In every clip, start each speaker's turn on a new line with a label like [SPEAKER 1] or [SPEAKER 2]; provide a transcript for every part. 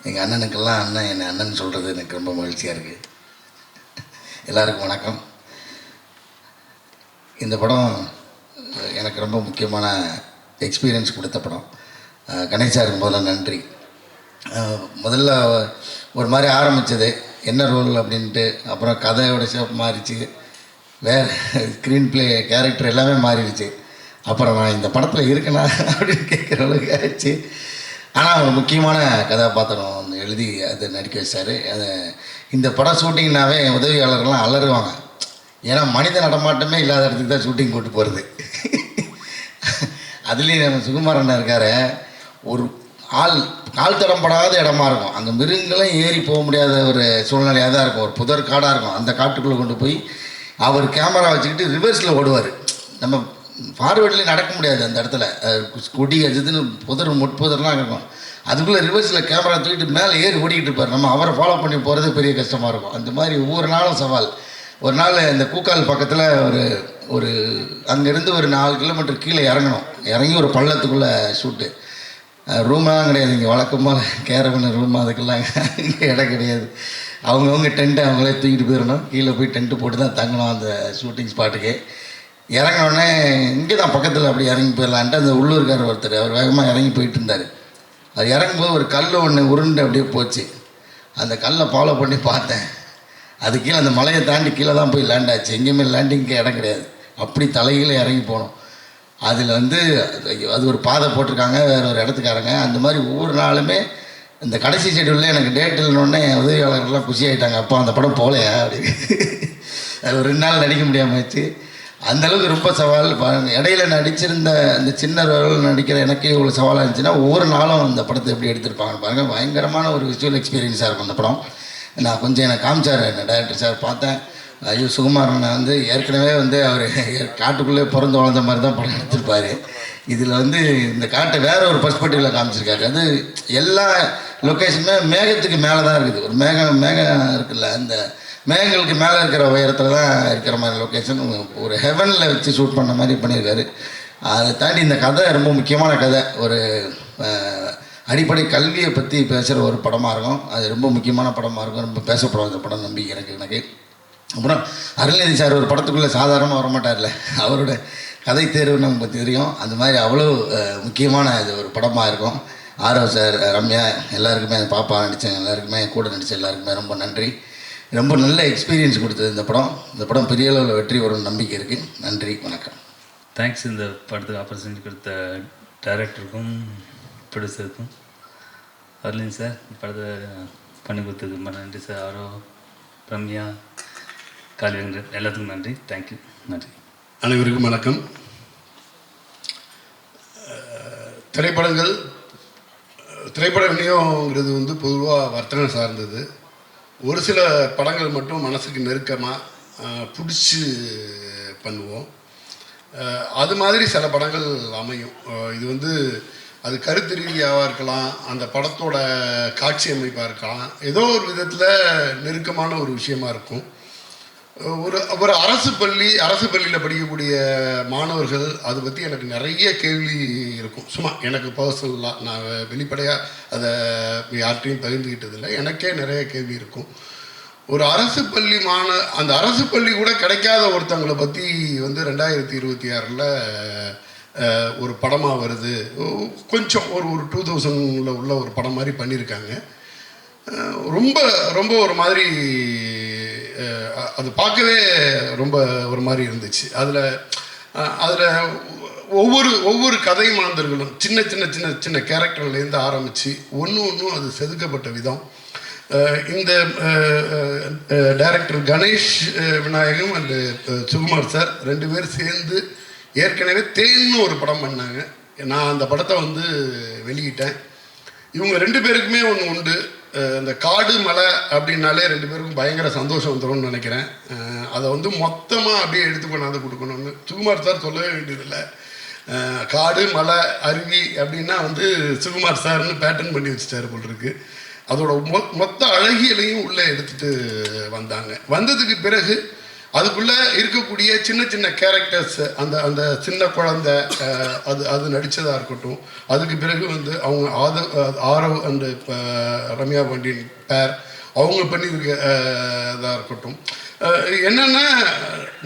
[SPEAKER 1] எங்கள் அண்ணனுக்கெல்லாம் அண்ணன் என்னை அண்ணன் சொல்கிறது எனக்கு ரொம்ப மகிழ்ச்சியாக இருக்குது. எல்லாருக்கும் வணக்கம். இந்த படம் எனக்கு ரொம்ப முக்கியமான எக்ஸ்பீரியன்ஸ் கொடுத்த படம். கணேசாருக்கு முதல்ல நன்றி. முதல்ல ஒரு மாதிரி ஆரம்பித்தது என்ன ரோல் அப்படின்ட்டு, அப்புறம் கதையோட ஷேப் மாறிச்சு, வேறு ஸ்க்ரீன் ப்ளே கேரக்டர் எல்லாமே மாறிடுச்சு. அப்புறம் நான் இந்த படத்தில் இருக்கேனா அப்படின்னு கேட்குற அளவுக்கு ஆயிடுச்சு. ஆனால் ஒரு முக்கியமான கதாபாத்திரம் ஒன்று எழுதி அதை நடிக்க வச்சார். அது இந்த படம் ஷூட்டிங்னாவே உதவியாளர்கள்லாம் அலறுவாங்க. ஏன்னா மனித நடமாட்டமே இல்லாத இடத்துக்கு தான் ஷூட்டிங் கூட்டு போகிறது. அதுலேயும் நம்ம சுகுமார் அண்ணா இருக்கார், ஒரு கால் தடம்படாத இடமா இருக்கும். அங்கே மிருகங்களும் ஏறி போக முடியாத ஒரு சூழ்நிலையாக தான் இருக்கும். ஒரு புதர் காடாக இருக்கும். அந்த காட்டுக்குள்ளே கொண்டு போய் அவர் கேமரா வச்சுக்கிட்டு ரிவர்ஸில் ஓடுவார். நம்ம ஃபார்வேர்ட்லேயும் நடக்க முடியாது அந்த இடத்துல, கொடி அஜிதுன்னு புதர் முட்புதர்லாம் இருக்கும். அதுக்குள்ளே ரிவர்ஸில் கேமரா தூக்கிட்டு மேலே ஏறி ஓடிக்கிட்டு இருப்பார். நம்ம அவரை ஃபாலோ பண்ணி போகிறது பெரிய கஷ்டமாக இருக்கும். அந்த மாதிரி ஒவ்வொரு நாளும் சவால். ஒரு நாள் இந்த கூக்கால் பக்கத்தில் ஒரு அங்கேருந்து ஒரு 4 கிலோமீட்டர் கீழே இறங்கி ஒரு பள்ளத்துக்குள்ளே ஷூட்டு. ரூமெல்லாம் கிடையாது இங்கே, வழக்கமாக கேரவன ரூம் அதுக்கெல்லாம் இங்கே இடம் கிடையாது. அவங்கவுங்க டென்ட்டை அவங்களே தூக்கிட்டு போயிடணும். கீழே போய் டென்ட்டு போட்டு தான் தங்கணும் அந்த ஷூட்டிங் ஸ்பாட்டுக்கு. இறங்கினோடனே இங்கே தான் பக்கத்தில் அப்படி இறங்கி போயிடலான்ட்டு அந்த உள்ளூர்காரர் ஒருத்தர் அவர் வேகமாக இறங்கி போயிட்டு இருந்தார். அது இறங்கும்போது ஒரு கல் ஒன்று உருண்டு அப்படியே போச்சு. அந்த கல்லை ஃபாலோ பண்ணி பார்த்தேன். அது கீழே அந்த மலையை தாண்டி கீழே தான் போய் லேண்ட் ஆச்சு. எங்கேயுமே லேண்டிங்க்கு இடம் கிடையாது. அப்படி தலைகீழே இறங்கி போனோம். அதில் அது ஒரு பாதை போட்டிருக்காங்க வேறு ஒரு இடத்துக்காரங்க. அந்த மாதிரி ஒவ்வொரு நாளுமே இந்த கடைசி ஷெட்யூலில் எனக்கு டேட் இல்லைன்னொடனே உதவியாளர்கள்லாம் குஷி ஆகிட்டாங்க. அப்போ அந்த படம் போகலையா அப்படின்னு. அது ஒரு 2 நாள் நடிக்க முடியாமல் ஆச்சு. அந்தளவுக்கு ரொம்ப சவால். இடையில நடிச்சிருந்த அந்த சின்ன ரோல் நடிக்கிற எனக்கே இவ்வளோ சவாலாக இருந்துச்சுன்னா ஒவ்வொரு நாளும் அந்த படத்தை எப்படி எடுத்திருப்பாங்க பாருங்கள். பயங்கரமான ஒரு விஷுவல் எக்ஸ்பீரியன்ஸாக இருக்கும் அந்த படம். நான் கொஞ்சம் எனக்கு காமிச்சார் என்ன டைரக்டர் சார். பார்த்தேன், ஐயோ சுகுமாரன் ஏற்கனவே அவர் காட்டுக்குள்ளே பிறந்து வளர்ந்த மாதிரி தான் படம் எடுத்திருப்பார். இதில் இந்த காட்டை வேறு ஒரு பர்ஸ்பெக்டிவில் காமிச்சிருக்காரு. அது எல்லா லொக்கேஷனுமே மேகத்துக்கு மேலே தான் இருக்குது. ஒரு மேகம் இருக்குல்ல, அந்த மேகங்களுக்கு மேலே இருக்கிற உயரத்தில் தான் இருக்கிற மாதிரி லொக்கேஷன். ஒரு ஹெவனில் வச்சு ஷூட் பண்ண மாதிரி பண்ணியிருக்காரு. அதை தாண்டி இந்த கதை ரொம்ப முக்கியமான கதை. ஒரு அடிப்படை கல்வியை பற்றி பேசுகிற ஒரு படமாக இருக்கும். அது ரொம்ப முக்கியமான படமாக இருக்கும். ரொம்ப பேசப்படும் அந்த படம் நம்பி எனக்கு. அப்புறம் அருள்நிதி சார் ஒரு படத்துக்குள்ளே சாதாரணமாக வரமாட்டார்ல, அவரோட கதை தேர்வு நமக்கு தெரியும். அந்த மாதிரி அவ்வளோ முக்கியமான இது ஒரு படமாக இருக்கும். ஆரவ் சார், ரம்யா, எல்லாருக்குமே பாப்பா நடித்தேன், எல்லாருக்குமே கூட நடித்த எல்லாருக்குமே ரொம்ப நன்றி. ரொம்ப நல்ல எக்ஸ்பீரியன்ஸ் கொடுத்தது இந்த படம். இந்த படம் பெரிய அளவில் வெற்றி வரும் நம்பிக்கை இருக்குது. நன்றி, வணக்கம்.
[SPEAKER 2] தேங்க்ஸ். இந்த படத்துக்கு ஆப்பர்ச்சுனிட்டி கொடுத்த டைரக்டருக்கும் ப்ரொடியூசருக்கும் அருளின் சார் படத்தை பண்ணி கொடுத்ததுக்கு ரொம்ப நன்றி சார். ஆரவ், ரம்யா, காளிவேங்கர் எல்லாத்துக்கும் நன்றி. தேங்க்யூ. நன்றி.
[SPEAKER 3] அனைவருக்கும் வணக்கம். திரைப்பட விநியோகங்கிறது பொதுவாக வர்த்தனை சார்ந்தது. ஒரு சில படங்கள் மட்டும் மனசுக்கு நெருக்கமாக பிடிச்சி பண்ணுவோம். அது மாதிரி சில படங்கள் அமையும். இது அது கருத்து ரீதியாக இருக்கலாம், அந்த படத்தோட காட்சி அமைப்பாக இருக்கலாம், ஏதோ ஒரு விதத்தில் நெருக்கமான ஒரு விஷயமா இருக்கும். ஒரு அரசு பள்ளியில் படிக்கக்கூடிய மாணவர்கள் அதை பற்றி எனக்கு நிறைய கேள்வி இருக்கும். சும்மா எனக்கு பர்சனலாக நான் வெளிப்படையாக அதை யார்கிட்டையும் பகிர்ந்துக்கிட்டதில்லை. எனக்கே நிறைய கேள்வி இருக்கும். ஒரு அரசு பள்ளி அந்த அரசு பள்ளி கூட கிடைக்காத ஒருத்தவங்களை பற்றி 2026 ஒரு படமாக வருது. கொஞ்சம் ஒரு 2000 உள்ள ஒரு படம் மாதிரி பண்ணியிருக்காங்க. ரொம்ப ரொம்ப ஒரு மாதிரி அது பார்க்கவே ரொம்ப ஒரு மாதிரி இருந்துச்சு. அதில் ஒவ்வொரு கதை மாந்தர்களும் சின்ன சின்ன சின்ன சின்ன கேரக்டர்லேருந்து ஆரம்பித்து ஒன்றும் அது செதுக்கப்பட்ட விதம். இந்த director Ganesh Vinayagam and Sukumar sir 2 பேர் சேர்ந்து ஏற்கனவே தேன்னு ஒரு படம் பண்ணாங்க. நான் அந்த படத்தை வெளியிட்டேன். இவங்க 2 பேருக்குமே ஒன்று உண்டு. இந்த காடு மலை அப்படின்னாலே 2 பேருக்கும் பயங்கர சந்தோஷம் வந்துடும்னு நினைக்கிறேன். அதை மொத்தமாக அப்படியே எடுத்து கொண்டாந்து கொடுக்கணும்னு சுகுமார் சார் சொல்லவே வேண்டியதில்லை. காடு மலை அருவி அப்படின்னா சுகுமார் சார்னு பேட்டர்ன் பண்ணி வச்சுட்டாரு போல் இருக்கு. அதோட மொத்த அழகியலையும் உள்ளே எடுத்துகிட்டு வந்தாங்க. வந்ததுக்கு பிறகு அதுக்குள்ளே இருக்கக்கூடிய சின்ன சின்ன கேரக்டர்ஸ், அந்த அந்த சின்ன குழந்தை அது நடித்ததாக இருக்கட்டும். அதுக்கு பிறகு வந்து அவங்க ஆரவ் அண்டு ரம்யா பாண்டியன் பேர் அவங்க பண்ணியிருக்க இதாக இருக்கட்டும். என்னென்னா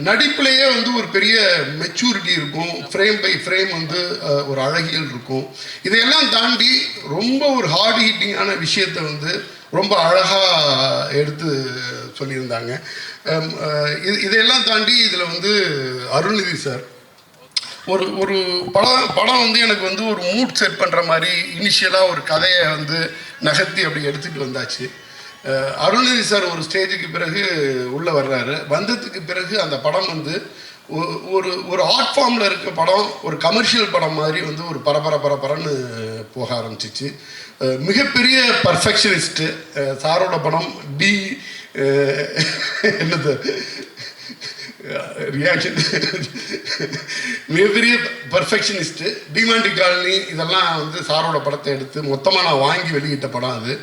[SPEAKER 3] நடிப்புலேயே வந்து ஒரு பெரிய மெச்சூரிட்டி இருக்கும், ஃப்ரேம் பை ஃப்ரேம் வந்து ஒரு அழகியல் இருக்கும். இதையெல்லாம் தாண்டி ரொம்ப ஒரு ஹார்ட் ஹீட்டிங்கான விஷயத்தை வந்து ரொம்ப அழகாக எடுத்து சொல்லியிருந்தாங்க. இதையெல்லாம் தாண்டி இதில் வந்து அருள்நிதி சார் ஒரு ஒரு படம் வந்து எனக்கு வந்து ஒரு மூட் செட் பண்ணுற மாதிரி இனிஷியலாக ஒரு கதையை வந்து நகர்த்தி அப்படி எடுத்துகிட்டு வந்தாச்சு. அருள்நிதி சார் ஒரு ஸ்டேஜுக்கு பிறகு உள்ளே வர்றாரு. வந்ததுக்கு பிறகு அந்த படம் வந்து ஒரு ஒரு ஆர்ட் ஃபார்மில் இருக்க படம், ஒரு கமர்ஷியல் படம் மாதிரி வந்து ஒரு பரபரன்னு போக ஆரம்பிச்சிச்சு. மிகப்பெரிய பர்ஃபெக்ஷனிஸ்ட்டு சாரோட படம். என்னது ரியாக்ஷன், மிகப்பெரிய பர்ஃபெக்ஷனிஸ்ட்டு. டிமாண்டி காலனி இதெல்லாம் வந்து சாரோட படத்தை எடுத்து மொத்தமாக நான் வாங்கி வெளியிட்ட படம். அது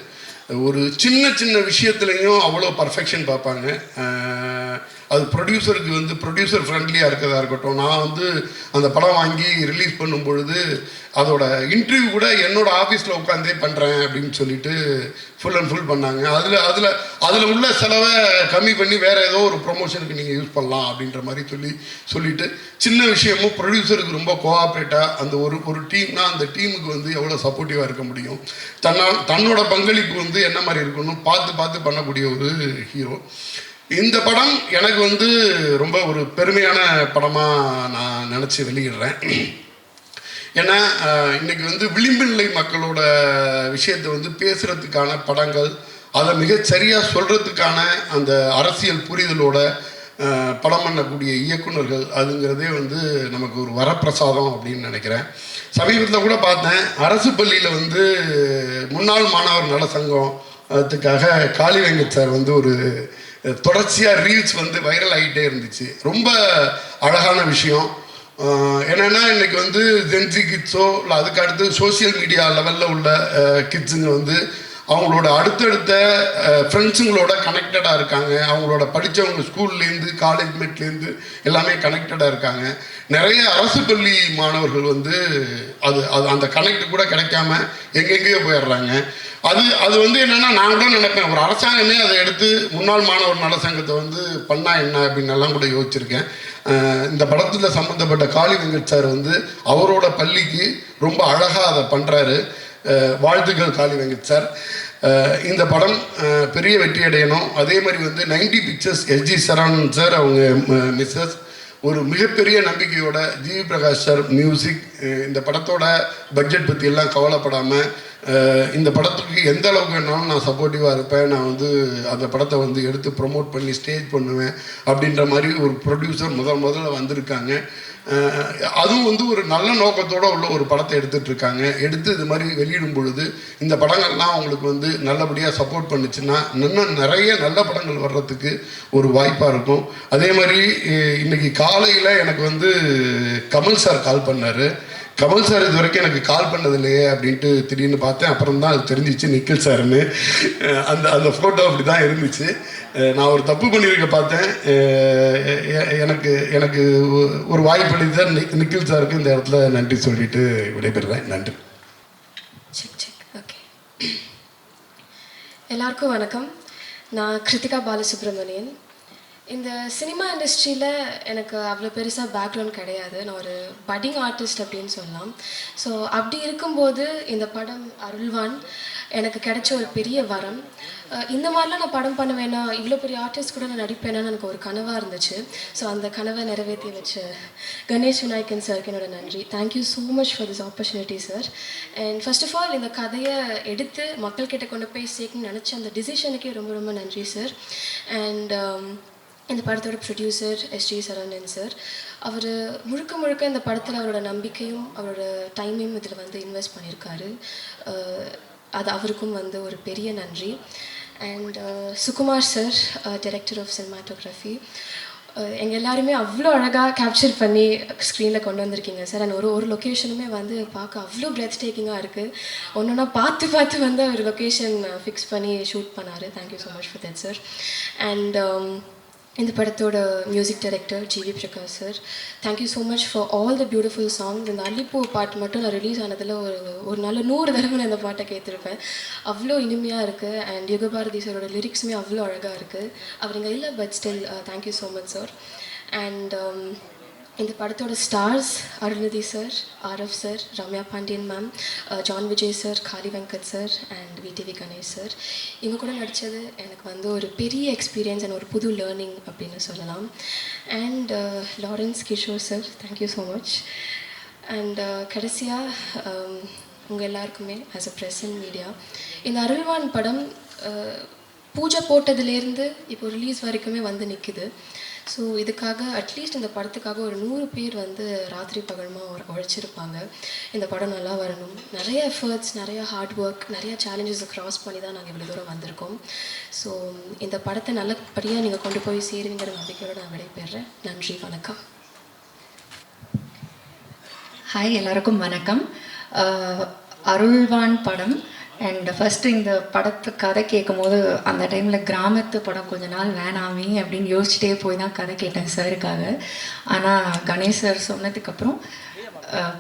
[SPEAKER 3] ஒரு சின்ன சின்ன விஷயத்துலையும் அவ்வளோ பர்ஃபெக்ஷன் பார்ப்பாங்க. அது ப்ரொடியூசருக்கு வந்து ப்ரொடியூசர் ஃப்ரெண்ட்லியாக இருக்கிறதா இருக்கட்டும். நான் வந்து அந்த படம் வாங்கி ரிலீஸ் பண்ணும் பொழுது அதோட இன்டர்வியூ கூட என்னோடய ஆஃபீஸில் உட்காந்தே பண்ணுறேன் அப்படின்னு சொல்லிட்டு ஃபுல் அண்ட் ஃபுல் பண்ணாங்க. அதில் உள்ள செலவை கம்மி பண்ணி வேறு ஏதோ ஒரு ப்ரொமோஷனுக்கு நீங்கள் யூஸ் பண்ணலாம் அப்படின்ற மாதிரி சொல்லிட்டு சின்ன விஷயமும் ப்ரொடியூசருக்கு ரொம்ப கோஆப்ரேட்டாக அந்த ஒரு டீம்னா அந்த டீமுக்கு வந்து எவ்வளோ சப்போர்ட்டிவாக இருக்க முடியும், தன்னோட பங்களிப்பு வந்து என்ன மாதிரி இருக்கணும் பார்த்து பண்ணக்கூடிய ஒரு ஹீரோ. இந்த படம் எனக்கு வந்து ரொம்ப ஒரு பெருமையான படமாக நான் நினச்சி வெளியிடுறேன். ஏன்னா இன்றைக்கி வந்து விளிம்பு நிலை மக்களோட விஷயத்தை வந்து பேசுகிறதுக்கான படங்கள், அதை மிகச்சரியாக சொல்கிறதுக்கான அந்த அரசியல் புரிதலோட படம் பண்ணக்கூடிய இயக்குநர்கள், அதுங்கிறதே வந்து நமக்கு ஒரு வரப்பிரசாதம் அப்படின்னு நினைக்கிறேன். சமீபத்தில் கூட பார்த்தேன், அரசு பள்ளியில் வந்து முன்னாள் மாணவர் நல சங்கத்துக்காக காளி வெங்கட் சார் வந்து ஒரு தொடர்ச்சியாக ரீல்ஸ் வந்து வைரல் ஆகிட்டே இருந்துச்சு. ரொம்ப அழகான விஷயம். என்னென்னா இன்றைக்கி வந்து ஜென்சி கிட்ஸோ இல்லை அதுக்கு அடுத்து சோசியல் மீடியா லெவலில் உள்ள கிட்ஸுங்க வந்து அவங்களோட அடுத்தடுத்த ஃப்ரெண்ட்ஸுங்களோட கனெக்டடாக இருக்காங்க. அவங்களோட படித்தவங்க ஸ்கூல்லேருந்து காலேஜ்மேட்லேருந்து எல்லாமே கனெக்டடாக இருக்காங்க. நிறைய அரசு பள்ளி மாணவர்கள் வந்து அந்த கனெக்ட் கூட கிடைக்காம எங்கெங்கேயோ போயிடுறாங்க. அது வந்து என்னென்னா நான் கூட நினைப்பேன், ஒரு அரசாங்கமே அதை எடுத்து முன்னாள் மாணவர் நல சங்கத்தை வந்து பண்ணால் என்ன அப்படின்னு எல்லாம் கூட யோசிச்சிருக்கேன். இந்த படத்தில் சம்மந்தப்பட்ட காளி வெங்கட் சார் வந்து அவரோட பள்ளிக்கு ரொம்ப அழகாக அதை பண்ணுறாரு. வாழ்த்துக்கள் காளி வெங்கட் சார். இந்த படம் பெரிய வெற்றி அடையணும். அதே மாதிரி வந்து 90 பிக்சர்ஸ் எஸ்ஜி சரவணன் சார், அவங்க மிஸ்ஸஸ் ஒரு மிகப்பெரிய நம்பிக்கையோட ஜிவி பிரகாஷ் சார் மியூசிக். இந்த படத்தோட பட்ஜெட் பற்றி எல்லாம் கவலைப்படாமல் இந்த படத்துக்கு எந்த அளவுக்கு வேணாலும் நான் சப்போர்ட்டிவாக இருப்பேன், நான் வந்து அந்த படத்தை வந்து எடுத்து ப்ரொமோட் பண்ணி ஸ்டேஜ் பண்ணுவேன் அப்படின்ற மாதிரி ஒரு ப்ரொடியூசர் முதல்ல வந்திருக்காங்க. அதுவும் வந்து ஒரு நல்ல நோக்கத்தோடு உள்ள ஒரு படத்தை எடுத்துகிட்ருக்காங்க. எடுத்து இது மாதிரி வெளியிடும் பொழுது இந்த படங்கள்லாம் அவங்களுக்கு வந்து நல்லபடியாக சப்போர்ட் பண்ணிச்சுன்னா இன்னும் நிறைய நல்ல படங்கள் வர்றதுக்கு ஒரு வாய்ப்பாக இருக்கும். அதே மாதிரி இன்றைக்கி காலையில் எனக்கு வந்து கமல் சார் கால் பண்ணார். கமல் சார் இது வரைக்கும் எனக்கு கால் பண்ணதில்லையே அப்படின்ட்டு திடீர்னு பார்த்தேன். அப்புறம் தான் அது தெரிஞ்சிச்சு நிக்கில் சார்னு. அந்த ஃபோட்டோ அப்படி தான் இருந்துச்சு. நான் ஒரு தப்பு பண்ணியிருக்க பார்த்தேன். எனக்கு ஒரு வாய்ப்பு அளித்த நிக்கில் சாருக்கு இந்த இடத்துல நன்றி சொல்லிட்டு விடைபெறுறேன். நன்றி.
[SPEAKER 4] ஓகே, எல்லாருக்கும் வணக்கம். நான் கிருத்திகா பாலசுப்ரமணியன். இந்த சினிமா இண்டஸ்ட்ரியில் எனக்கு அவ்வளோ பெருசாக பேக்ரவுண்ட் கிடையாது. நான் ஒரு பட்டிங் ஆர்டிஸ்ட் அப்படின்னு சொல்லலாம். ஸோ அப்படி இருக்கும்போது இந்த படம் அருள்வான் எனக்கு கிடைச்ச ஒரு பெரிய வரம். இந்த மாதிரிலாம் நான் படம் பண்ண வேணாம், இவ்வளோ பெரிய ஆர்டிஸ்ட் கூட நான் நடிப்பேனான்னு எனக்கு ஒரு கனவாக இருந்துச்சு. ஸோ அந்த கனவை நிறைவேற்றி வச்ச கணேஷ் விநாயகன் சாருக்கு என்னோட நன்றி. Thank you so much for this opportunity sir. And first of all இந்த கதையை எடுத்து மக்கள்கிட்ட கொண்டு போய் சேர்க்கணும்னு நினச்ச அந்த டிசிஷனுக்கே ரொம்ப ரொம்ப நன்றி சார். அண்ட் இந்த படத்தோட ப்ரொடியூசர் எஸ்ஜி சரவணன் சார், அவர் முழுக்க இந்த படத்தில் அவரோட நம்பிக்கையும் அவரோட டைமையும் இதில் வந்து இன்வெஸ்ட் பண்ணியிருக்காரு. அது அவருக்கும் வந்து ஒரு பெரிய நன்றி. And Sukumar sir, director of cinematography, எங்கள் எல்லாருமே அவ்வளோ அழகாக கேப்சர் பண்ணி ஸ்க்ரீனில் கொண்டு வந்திருக்கீங்க சார். அண்ட் ஒரு லொக்கேஷனுமே வந்து பார்க்க அவ்வளோ பிரெத் டேக்கிங்காக இருக்குது. ஒன்றுனா பார்த்து வந்து அவர் லொக்கேஷன் ஃபிக்ஸ் பண்ணி ஷூட் பண்ணார். Thank you so much for that sir. And இந்த படத்தோட music director GV Prakash sir, thank you so much for all the beautiful songs. இந்த அல்லிப்பூ பாட்டு மட்டும் நான் ரிலீஸ் ஆனதில் ஒரு நாள் 100 தடவை நான் இந்த பாட்டை கேட்டிருப்பேன். அவ்வளோ இனிமையாக இருக்குது. அண்ட் யுகபாரதி சாரோட லிரிக்ஸுமே அவ்வளோ அழகாக இருக்குது. அவர் இங்கே இல்லை, but still thank you so much sir. And இந்த படத்தோட stars Arulnithi sir, Aarav sir, Ramya Pandian ma'am, John Vijay sir, Kaali Venkat sir and VTV Ganesh sir. இவங்க கூட நடித்தது எனக்கு வந்து ஒரு பெரிய எக்ஸ்பீரியன்ஸ் அண்ட் ஒரு புது லேர்னிங் அப்படின்னு சொல்லலாம். And Lawrence Kishore sir, thank you so much. And கடைசியாக உங்கள் எல்லாருக்குமே as a press and media, இந்த அருள்வான் படம் பூஜை போட்டதுலேருந்து இப்போ ரிலீஸ் வரைக்குமே வந்து நிற்குது. ஸோ இதுக்காக அட்லீஸ்ட் இந்த படத்துக்காக ஒரு 100 பேர் வந்து ராத்திரி பகலமாக உழைச்சிருப்பாங்க. இந்த படம் நல்லா வரணும். நிறைய எஃபர்ட்ஸ், நிறைய ஹார்ட் ஒர்க், நிறைய சேலஞ்சஸை க்ராஸ் பண்ணி தான் நாங்கள் இவ்வளோ தூரம் வந்திருக்கோம். ஸோ இந்த படத்தை நல்லபடியாக நீங்கள் கொண்டு போய் சேருவீங்கிற நம்பிக்கையோடு நான் விடைபெறுறேன். நன்றி, வணக்கம்.
[SPEAKER 5] ஹாய், எல்லாருக்கும் வணக்கம். அருள்வான் படம் அண்ட் ஃபஸ்ட்டு இந்த படத்து கதை கேட்கும் போது அந்த டைமில் கிராமத்து படம் கொஞ்ச நாள் வேணாமே அப்படின்னு யோசிச்சுட்டே போய் தான் கதை கேட்டேன் சாருக்காக. ஆனால் கணேஷ் சார் சொன்னதுக்கப்புறம்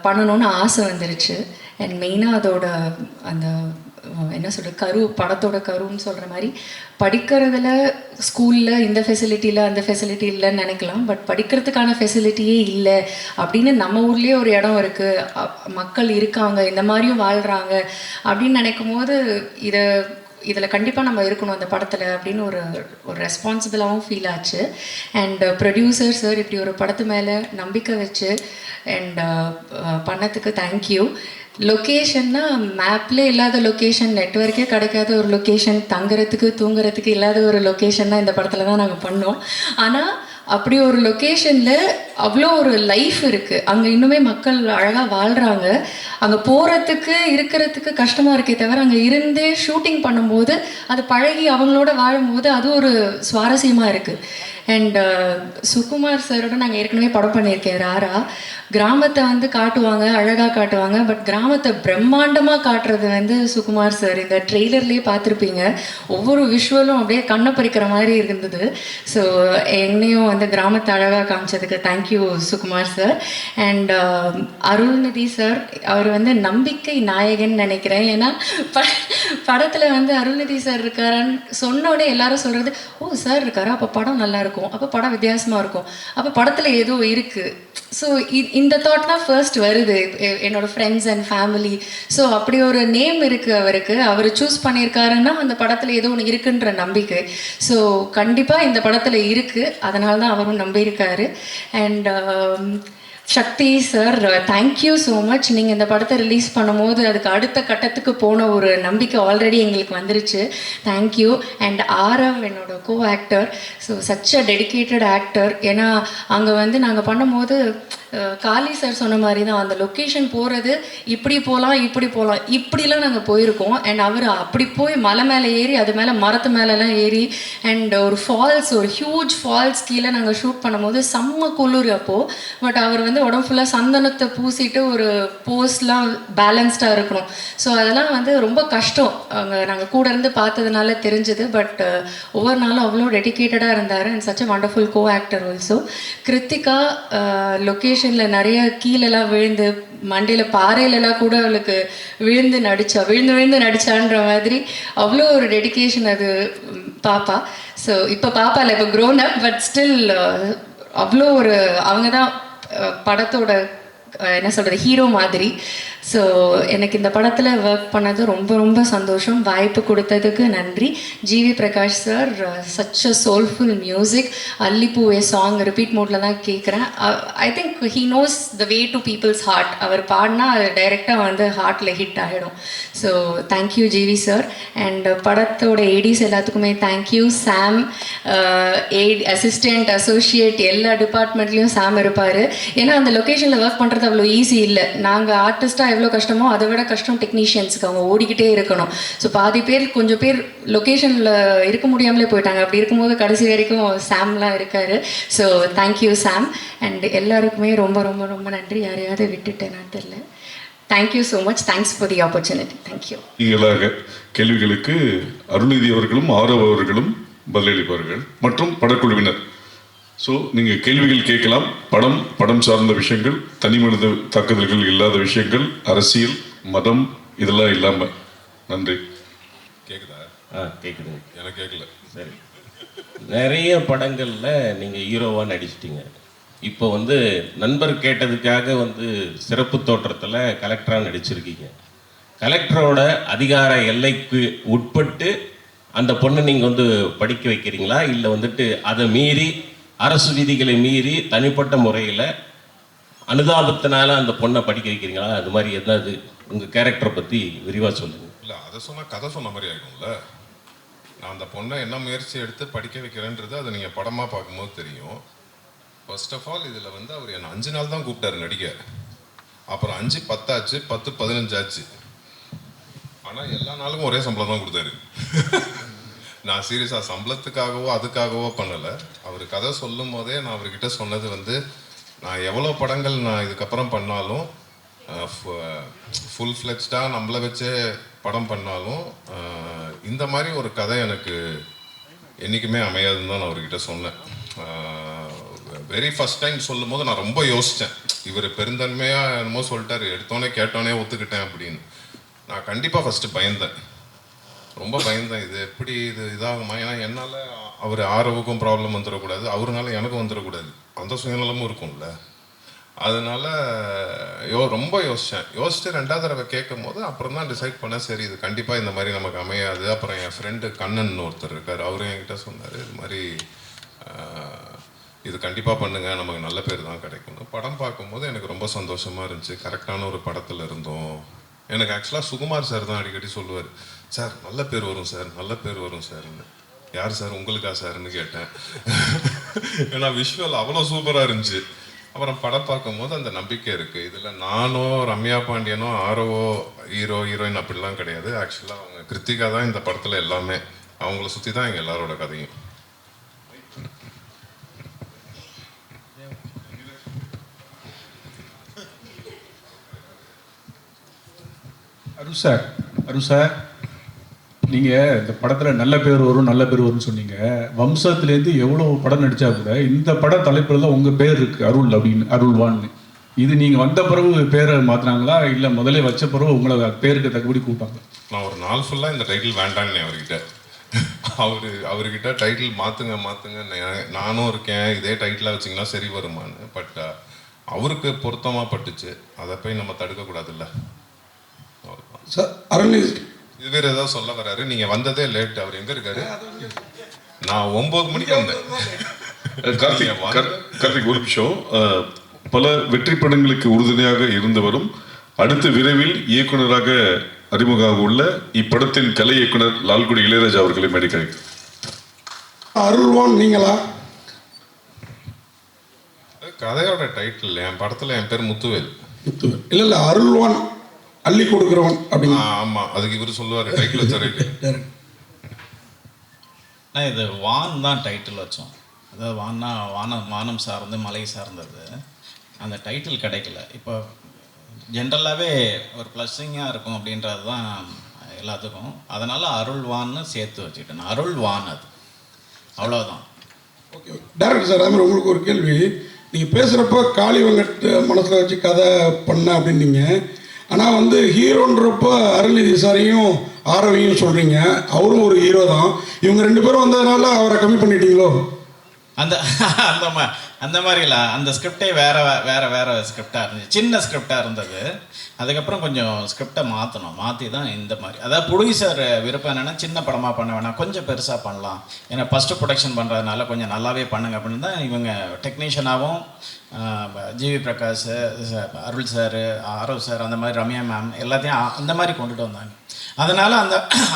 [SPEAKER 5] பண்ணணும்னு ஆசை வந்துருச்சு. அண்ட் மெயினாக அதோட அந்த என்ன சொல்கிறது படத்தோட கருன்னு சொல்கிற மாதிரி படிக்கிறதுல ஸ்கூலில் இந்த ஃபெசிலிட்டியில் அந்த ஃபெசிலிட்டி இல்லைன்னு நினைக்கலாம். பட் படிக்கிறதுக்கான ஃபெசிலிட்டியே இல்லை அப்படின்னு நம்ம ஊர்லேயே ஒரு இடம் இருக்குது, மக்கள் இருக்காங்க, இந்த மாதிரியும் வாழ்கிறாங்க அப்படின்னு நினைக்கும் போது இதில் கண்டிப்பாக நம்ம இருக்கணும் அந்த படத்தில் அப்படின்னு ஒரு ரெஸ்பான்சிபிளாகவும் ஃபீல் ஆச்சு. அண்ட் ப்ரொடியூசர் சார் இப்படி ஒரு படத்து மேலே நம்பிக்கை வச்சு அண்ட் பண்ணதுக்கு தேங்க்யூ. லொக்கேஷன்னா மேப்லேயே இல்லாத லொக்கேஷன், நெட்வொர்க்கே கிடைக்காத ஒரு லொக்கேஷன், தங்குறதுக்கு தூங்குறதுக்கு இல்லாத ஒரு லொக்கேஷன் தான் இந்த படத்தில் தான் நாங்கள் பண்ணோம். ஆனால் அப்படி ஒரு லொக்கேஷனில் அவ்வளோ ஒரு லைஃப் இருக்குது. அங்கே இன்னுமே மக்கள் அழகாக வாழ்கிறாங்க. அங்கே போகிறதுக்கு இருக்கிறதுக்கு கஷ்டமாக இருக்கே தவிர அங்கே இருந்தே ஷூட்டிங் பண்ணும்போது அது பழகி அவங்களோட வாழும்போது அது ஒரு சுவாரஸ்யமாக இருக்குது. அண்ட் சுகுமார் சாரோட நாங்கள் ஏற்கனவே படம் பண்ணியிருக்கேன் ராரா. கிராமத்தை வந்து காட்டுவாங்க, அழகாக காட்டுவாங்க. பட் கிராமத்தை பிரம்மாண்டமாக காட்டுறது வந்து சுகுமார் சார். இந்த ட்ரெய்லர்லேயே பார்த்துருப்பீங்க, ஒவ்வொரு விஷுவலும் அப்படியே கண்ணை பறிக்கிற மாதிரி இருந்தது. ஸோ என்னையும் வந்து கிராமத்தை அழகாக காமிச்சதுக்கு thank you Sukumar sir. And Arulnithi sir, அவர் வந்து நம்பிக்கை நாயகன் நினைக்கிறேன். ஏன்னா படத்தில் வந்து அருள்நிதி சார் இருக்காரான்னு சொன்னோடனே எல்லாரும் சொல்கிறது, ஓ சார் இருக்காரா, அப்போ படம் நல்லாயிருக்கும், அப்போ படம் வித்தியாசமாக இருக்கும், அப்போ படத்தில் ஏதோ இருக்குது. ஸோ இந்த தாட் தான் ஃபர்ஸ்ட் வருது என்னோடய ஃப்ரெண்ட்ஸ் அண்ட் ஃபேமிலி. ஸோ அப்படி ஒரு நேம் இருக்குது அவருக்கு, அவர் சூஸ் பண்ணியிருக்காருன்னா அந்த படத்தில் ஏதோ ஒன்று இருக்குன்ற நம்பிக்கை. ஸோ கண்டிப்பாக இந்த படத்தில் இருக்குது, அதனால தான் அவரும் நம்பியிருக்காரு. And Sakthi sir, thank you so much. நீங்கள் இந்த படத்தை ரிலீஸ் பண்ணும்போது அதுக்கு அடுத்த கட்டத்துக்கு போன ஒரு நம்பிக்கை ஆல்ரெடி எங்களுக்கு வந்துருச்சு. தேங்க்யூ. அண்ட் ஆரவ் என்னோட கோ actor, so such a dedicated actor. ஏன்னா அங்கே வந்து நாங்கள் பண்ணும்போது காளி சார் சொன்ன மாதிரி தான் அந்த லொக்கேஷன் போகிறது இப்படி போகலாம் இப்படிலாம் நாங்கள் போயிருக்கோம். அண்ட் அவர் அப்படி போய் மலை மேலே ஏறி அது மேலே மரத்து மேலெலாம் ஏறி அண்ட் ஒரு ஃபால்ஸ், ஒரு ஹியூஜ் ஃபால்ஸ் கீழே நாங்கள் ஷூட் பண்ணும்போது செம்ம குளிர் அப்போது. பட் அவர் வந்து உடம்பு ஃபுல்லாக சந்தனத்தை பூசிட்டு ஒரு போஸ்ட்லாம் பேலன்ஸ்டாக இருக்கணும். ஸோ அதெல்லாம் வந்து ரொம்ப கஷ்டம், அங்கே நாங்கள் கூட இருந்து பார்த்ததுனால தெரிஞ்சுது. பட் ஒவ்வொரு நாளும் அவ்வளோ டெடிக்கேட்டடாக இருந்தார். And such a wonderful co actor also. Kiruthiga லொக்கேஷனில் நிறைய கீழெல்லாம் விழுந்து மண்டையில் பாறையிலலாம் கூட அவளுக்கு விழுந்து நடிச்சான்ற மாதிரி அவ்வளோ ஒரு டெடிக்கேஷன் அது பாப்பா. ஸோ இப்போ பாப்பா இல்லை, இப்போ க்ரோன் அப், பட் ஸ்டில் அவ்வளோ ஒரு அவங்க தான் படத்தோட என்ன சொல்கிறது ஹீரோ மாதிரி. ஸோ எனக்கு இந்த படத்தில் ஒர்க் பண்ணது ரொம்ப ரொம்ப சந்தோஷம். வாய்ப்பு கொடுத்ததுக்கு நன்றி. GV Prakash sir, such a soulful music. Allipoove song repeat மோடில் தான் கேட்குறேன். I think he knows the way to people's heart. அவர் பாடினா அது டைரெக்டாக வந்து ஹார்ட்டில் ஹிட் ஆகிடும். So thank you GV sir. And படத்தோட ஏடிஸ் எல்லாத்துக்குமே தேங்க்யூ. சாம், அசிஸ்டண்ட், அசோசியேட் எல்லா டிபார்ட்மெண்ட்லேயும் சாம் இருப்பார். ஏன்னா அந்த லொக்கேஷனில் ஒர்க் பண்ணுறது அவ்வளோ ஈஸி இல்லை. நாங்கள் ஆர்டிஸ்ட்டாக எவ்வளோ கஷ்டமோ அதை விட கஷ்டம் டெக்னீஷியன்ஸுக்கு, அவங்க ஓடிக்கிட்டே இருக்கணும். ஸோ பாதி பேர் கொஞ்சம் பேர் லொக்கேஷனில் இருக்க முடியாமலே போயிட்டாங்க. அப்படி இருக்கும்போது கடைசி வரைக்கும் சாம்லாம் இருக்கார். So thank you Sam. அண்ட் எல்லாருக்குமே ரொம்ப ரொம்ப ரொம்ப நன்றி. யாரையாவது விட்டுட்டேனான்னு தெரியல. Thank you so much. Thanks for the opportunity. Thank you.
[SPEAKER 6] நீங்களாக கேள்விகளுக்கு அருள்நிதி அவர்களும் ஆரவ் அவர்களும் பதிலளிப்பார்கள் மற்றும் படக்குழுவினர் ஸோ நீங்கள் கேள்விகள் கேட்கலாம். படம் சார்ந்த விஷயங்கள், தனி மனித தாக்குதல்கள் இல்லாத விஷயங்கள், அரசியல், மதம் இதெல்லாம் இல்லாமல். நன்றி.
[SPEAKER 7] கேட்குதா?
[SPEAKER 8] கேட்குதுங்க.
[SPEAKER 7] எனக்கு கேட்கல.
[SPEAKER 8] சரி, நிறைய படங்களில் நீங்கள் ஹீரோவாக நடிச்சிட்டிங்க. இப்போ வந்து நண்பர் கேட்டதுக்காக வந்து சிறப்பு தோற்றத்தில் கலெக்டராக நடிச்சிருக்கீங்க. கலெக்டரோட அதிகார எல்லைக்கு உட்பட்டு அந்த பொண்ணை நீங்கள் வந்து படிக்க வைக்கிறீங்களா, இல்லை வந்துட்டு அதை மீறி அரசு விதிகளை மீறி தனிப்பட்ட முறையில் அனுதாபத்தினால அந்த பொண்ணை படிக்க வைக்கிறீங்களா? அது மாதிரி எதாவது உங்கள் கேரக்டரை பற்றி விரிவாக சொல்லுங்கள்.
[SPEAKER 7] இல்லை, அதை சொன்னால் கதை சொன்ன மாதிரி ஆகிடும்ல. நான் அந்த பொண்ணை என்ன முயற்சி எடுத்து படிக்க வைக்கிறேன்றது அதை நீங்கள் படமாக பார்க்கும்போது தெரியும். ஃபர்ஸ்ட் ஆஃப் ஆல் இதில் வந்து அவர் என்னை 5 நாள் தான் கூப்பிட்டாரு நடிக்க. அப்புறம் 5 10 ஆச்சு, 10 15 ஆச்சு. ஆனால் எல்லா நாளும் ஒரே சம்பளம் தான் கொடுத்தாரு. நான் சீரியஸாக சம்பளத்துக்காகவோ அதுக்காகவோ பண்ணலை. அவர் கதை சொல்லும் போதே நான் அவர்கிட்ட சொன்னது வந்து, நான் எவ்வளோ படங்கள் நான் இதுக்கப்புறம் பண்ணாலும், ஃபுல் ஃப்ளெக்ஸ்டாக நம்மளை வச்சே படம் பண்ணாலும், இந்த மாதிரி ஒரு கதை எனக்கு என்றைக்குமே அமையாதுன்னு தான் நான் அவர்கிட்ட சொன்னேன். வெரி ஃபஸ்ட் டைம் சொல்லும் போது நான் ரொம்ப யோசித்தேன். இவர் பெருந்தன்மையாக என்னமோ சொல்லிட்டாரு, எடுத்தோன்னே கேட்டோன்னே ஒத்துக்கிட்டேன் அப்படின்னு. நான் கண்டிப்பாக ஃபஸ்ட்டு பயந்தேன், ரொம்ப பயந்தேன். இது எப்படி இது இதாகுமா? ஏன்னா என்னால் அவர் ஆரவுக்கும் ப்ராப்ளம் வந்துடக்கூடாது, அவருனால எனக்கும் வந்துடக்கூடாது, அந்த சுயநலமும் இருக்கும்ல. அதனால ரொம்ப யோசிச்சுட்டு 2வது தடவை கேட்கும் போது அப்புறம் தான் டிசைட் பண்ணேன், சரி இது கண்டிப்பாக இந்த மாதிரி நமக்கு அமையாது. அப்புறம் என் ஃப்ரெண்டு கண்ணன் ஒருத்தர் இருக்கார், அவரும் என்கிட்ட சொன்னார், இது மாதிரி இது கண்டிப்பாக பண்ணுங்க, நமக்கு நல்ல பேர் தான் கிடைக்கும். படம் பார்க்கும்போது எனக்கு ரொம்ப சந்தோஷமாக இருந்துச்சு. கரெக்டான ஒரு படத்தில் இருந்தோம். எனக்கு ஆக்சுவலாக சுகுமார் சார் தான் அடிக்கடி சொல்லுவார், சார் நல்ல பேர் வரும் சார், நல்ல பேர் வரும் சார்ன்னு. யார் சார், உங்களுக்கா சார்ன்னு கேட்டேன். ஏன்னா விஷுவல் அவ்வளோ சூப்பராக இருந்துச்சு. அப்புறம் படம் பார்க்கும்போது அந்த நம்பிக்கை இருக்குது. இதில் நானோ ரம்யா பாண்டியனோ ஆரோவோ ஹீரோயின் அப்படிலாம் கிடையாது. ஆக்சுவலாக அவங்க கிருத்திகா தான் இந்த படத்தில் எல்லாமே. அவங்கள சுற்றி தான் எங்கள் எல்லாரோட கதையும்.
[SPEAKER 9] அருள் சார், நீங்கள் இந்த படத்தில் நல்ல பேர் வரும்னு சொன்னீங்க. வம்சத்துலேருந்து எவ்வளோ படம் நடித்தா கூட இந்த பட தலைப்பில் தான் உங்கள் பேர் இருக்குது, அருள் அப்படின்னு, அருள்வான்னு. இது நீங்கள் வந்த பிறகு பேரை மாற்றினாங்களா, இல்லை முதலே வச்ச பிறகு உங்களை பேருக்கு தக்கபடி கூப்பிட்டாங்க?
[SPEAKER 7] நான் ஒரு நாள் ஃபுல்லாக இந்த டைட்டில் வேண்டான்னு அவர்கிட்ட. அவர்கிட்ட டைட்டில் மாற்றுங்க நானும் இருக்கேன், இதே டைட்டிலாக வச்சிங்கன்னா சரி வருமானு. பட் அவருக்கு பொருத்தமாக பட்டுச்சு, அதை போய் நம்ம தடுக்கக்கூடாதுல்ல.
[SPEAKER 10] சார் அருள்நிதி
[SPEAKER 7] இது வேறு ஏதாவது சொல்ல வர்றாரு. நீங்கள் வந்ததே லேட், அவர் எங்கே இருக்காரு? நான் 9 மணிக்கு வந்தேன்.
[SPEAKER 6] கார்த்திக் ஒரு நிமிஷம். பல வெற்றி படங்களுக்கு உறுதுணையாக இருந்தவரும் அடுத்து விரைவில் இயக்குனராக அறிமுகமாக உள்ள இப்படத்தின் கலை இயக்குனர் லால்குடி இளையராஜா அவர்களை மேடைக்கிறேன்.
[SPEAKER 10] அருள்வான் நீங்களா?
[SPEAKER 7] கதையோட டைட்டில் என் படத்தில் என் பேர் முத்துவேல்.
[SPEAKER 10] இல்லை அருள்வான் அள்ளி கொடுக்குறவன் அப்படின்னு.
[SPEAKER 7] ஆமாம், அதுக்கு இவர் சொல்லுவார் டைட்டில் வச்ச ரைட்டு.
[SPEAKER 11] நான் இது வான் தான் டைட்டில் வச்சோம். அதாவது வான்னா வானம் சார்ந்து மலை சார்ந்தது. அந்த டைட்டில் கிடைக்கல. இப்போ ஜென்ரலாகவே ஒரு ப்ளஸ்ஸிங்காக இருக்கும் அப்படின்றது தான் எல்லாத்துக்கும். அதனால் அருள்வான்னு சேர்த்து வச்சுக்கிட்டேன். அருள்வான் அது, அவ்வளோதான்.
[SPEAKER 10] ஓகே டேரக்டர் சார், அதுமாதிரி உங்களுக்கு ஒரு கேள்வி. நீங்கள் பேசுகிறப்ப காளி வெங்கட் மனசில் வச்சு கதை பண்ண அப்படின்னீங்க. ஆனால் வந்து ஹீரோன்றப்போ அருள்நிதி சாரையும் ஆரவையும் சொல்கிறீங்க, அவரும் ஒரு ஹீரோ தான். இவங்க 2 பேரும் வந்ததுனால அவரை கம்மி பண்ணிட்டீங்களோ?
[SPEAKER 11] அந்த மாதிரி இல்லை. அந்த ஸ்கிரிப்டே வேறு ஸ்கிரிப்டாக இருந்துச்சு, சின்ன ஸ்கிரிப்டாக இருந்தது. அதுக்கப்புறம் கொஞ்சம் ஸ்கிரிப்டை மாற்றி தான் இந்த மாதிரி. அதாவது ப்ரொடியூசர் விருப்பம் என்னென்னா சின்ன படமாக பண்ண வேணாம், கொஞ்சம் பெருசாக பண்ணலாம், ஏன்னா ஃபஸ்ட்டு ப்ரொடக்ஷன் பண்ணுறதுனால கொஞ்சம் நல்லாவே பண்ணுங்க அப்படின்னு தான் இவங்க டெக்னீஷியனாகவும் ஜிவி பிரகாஷ், அருள் சார், ஆரவ் சார், அந்த மாதிரி ரம்யா மேம் எல்லாத்தையும் அந்த மாதிரி கொண்டுட்டு வந்தாங்க. அதனால்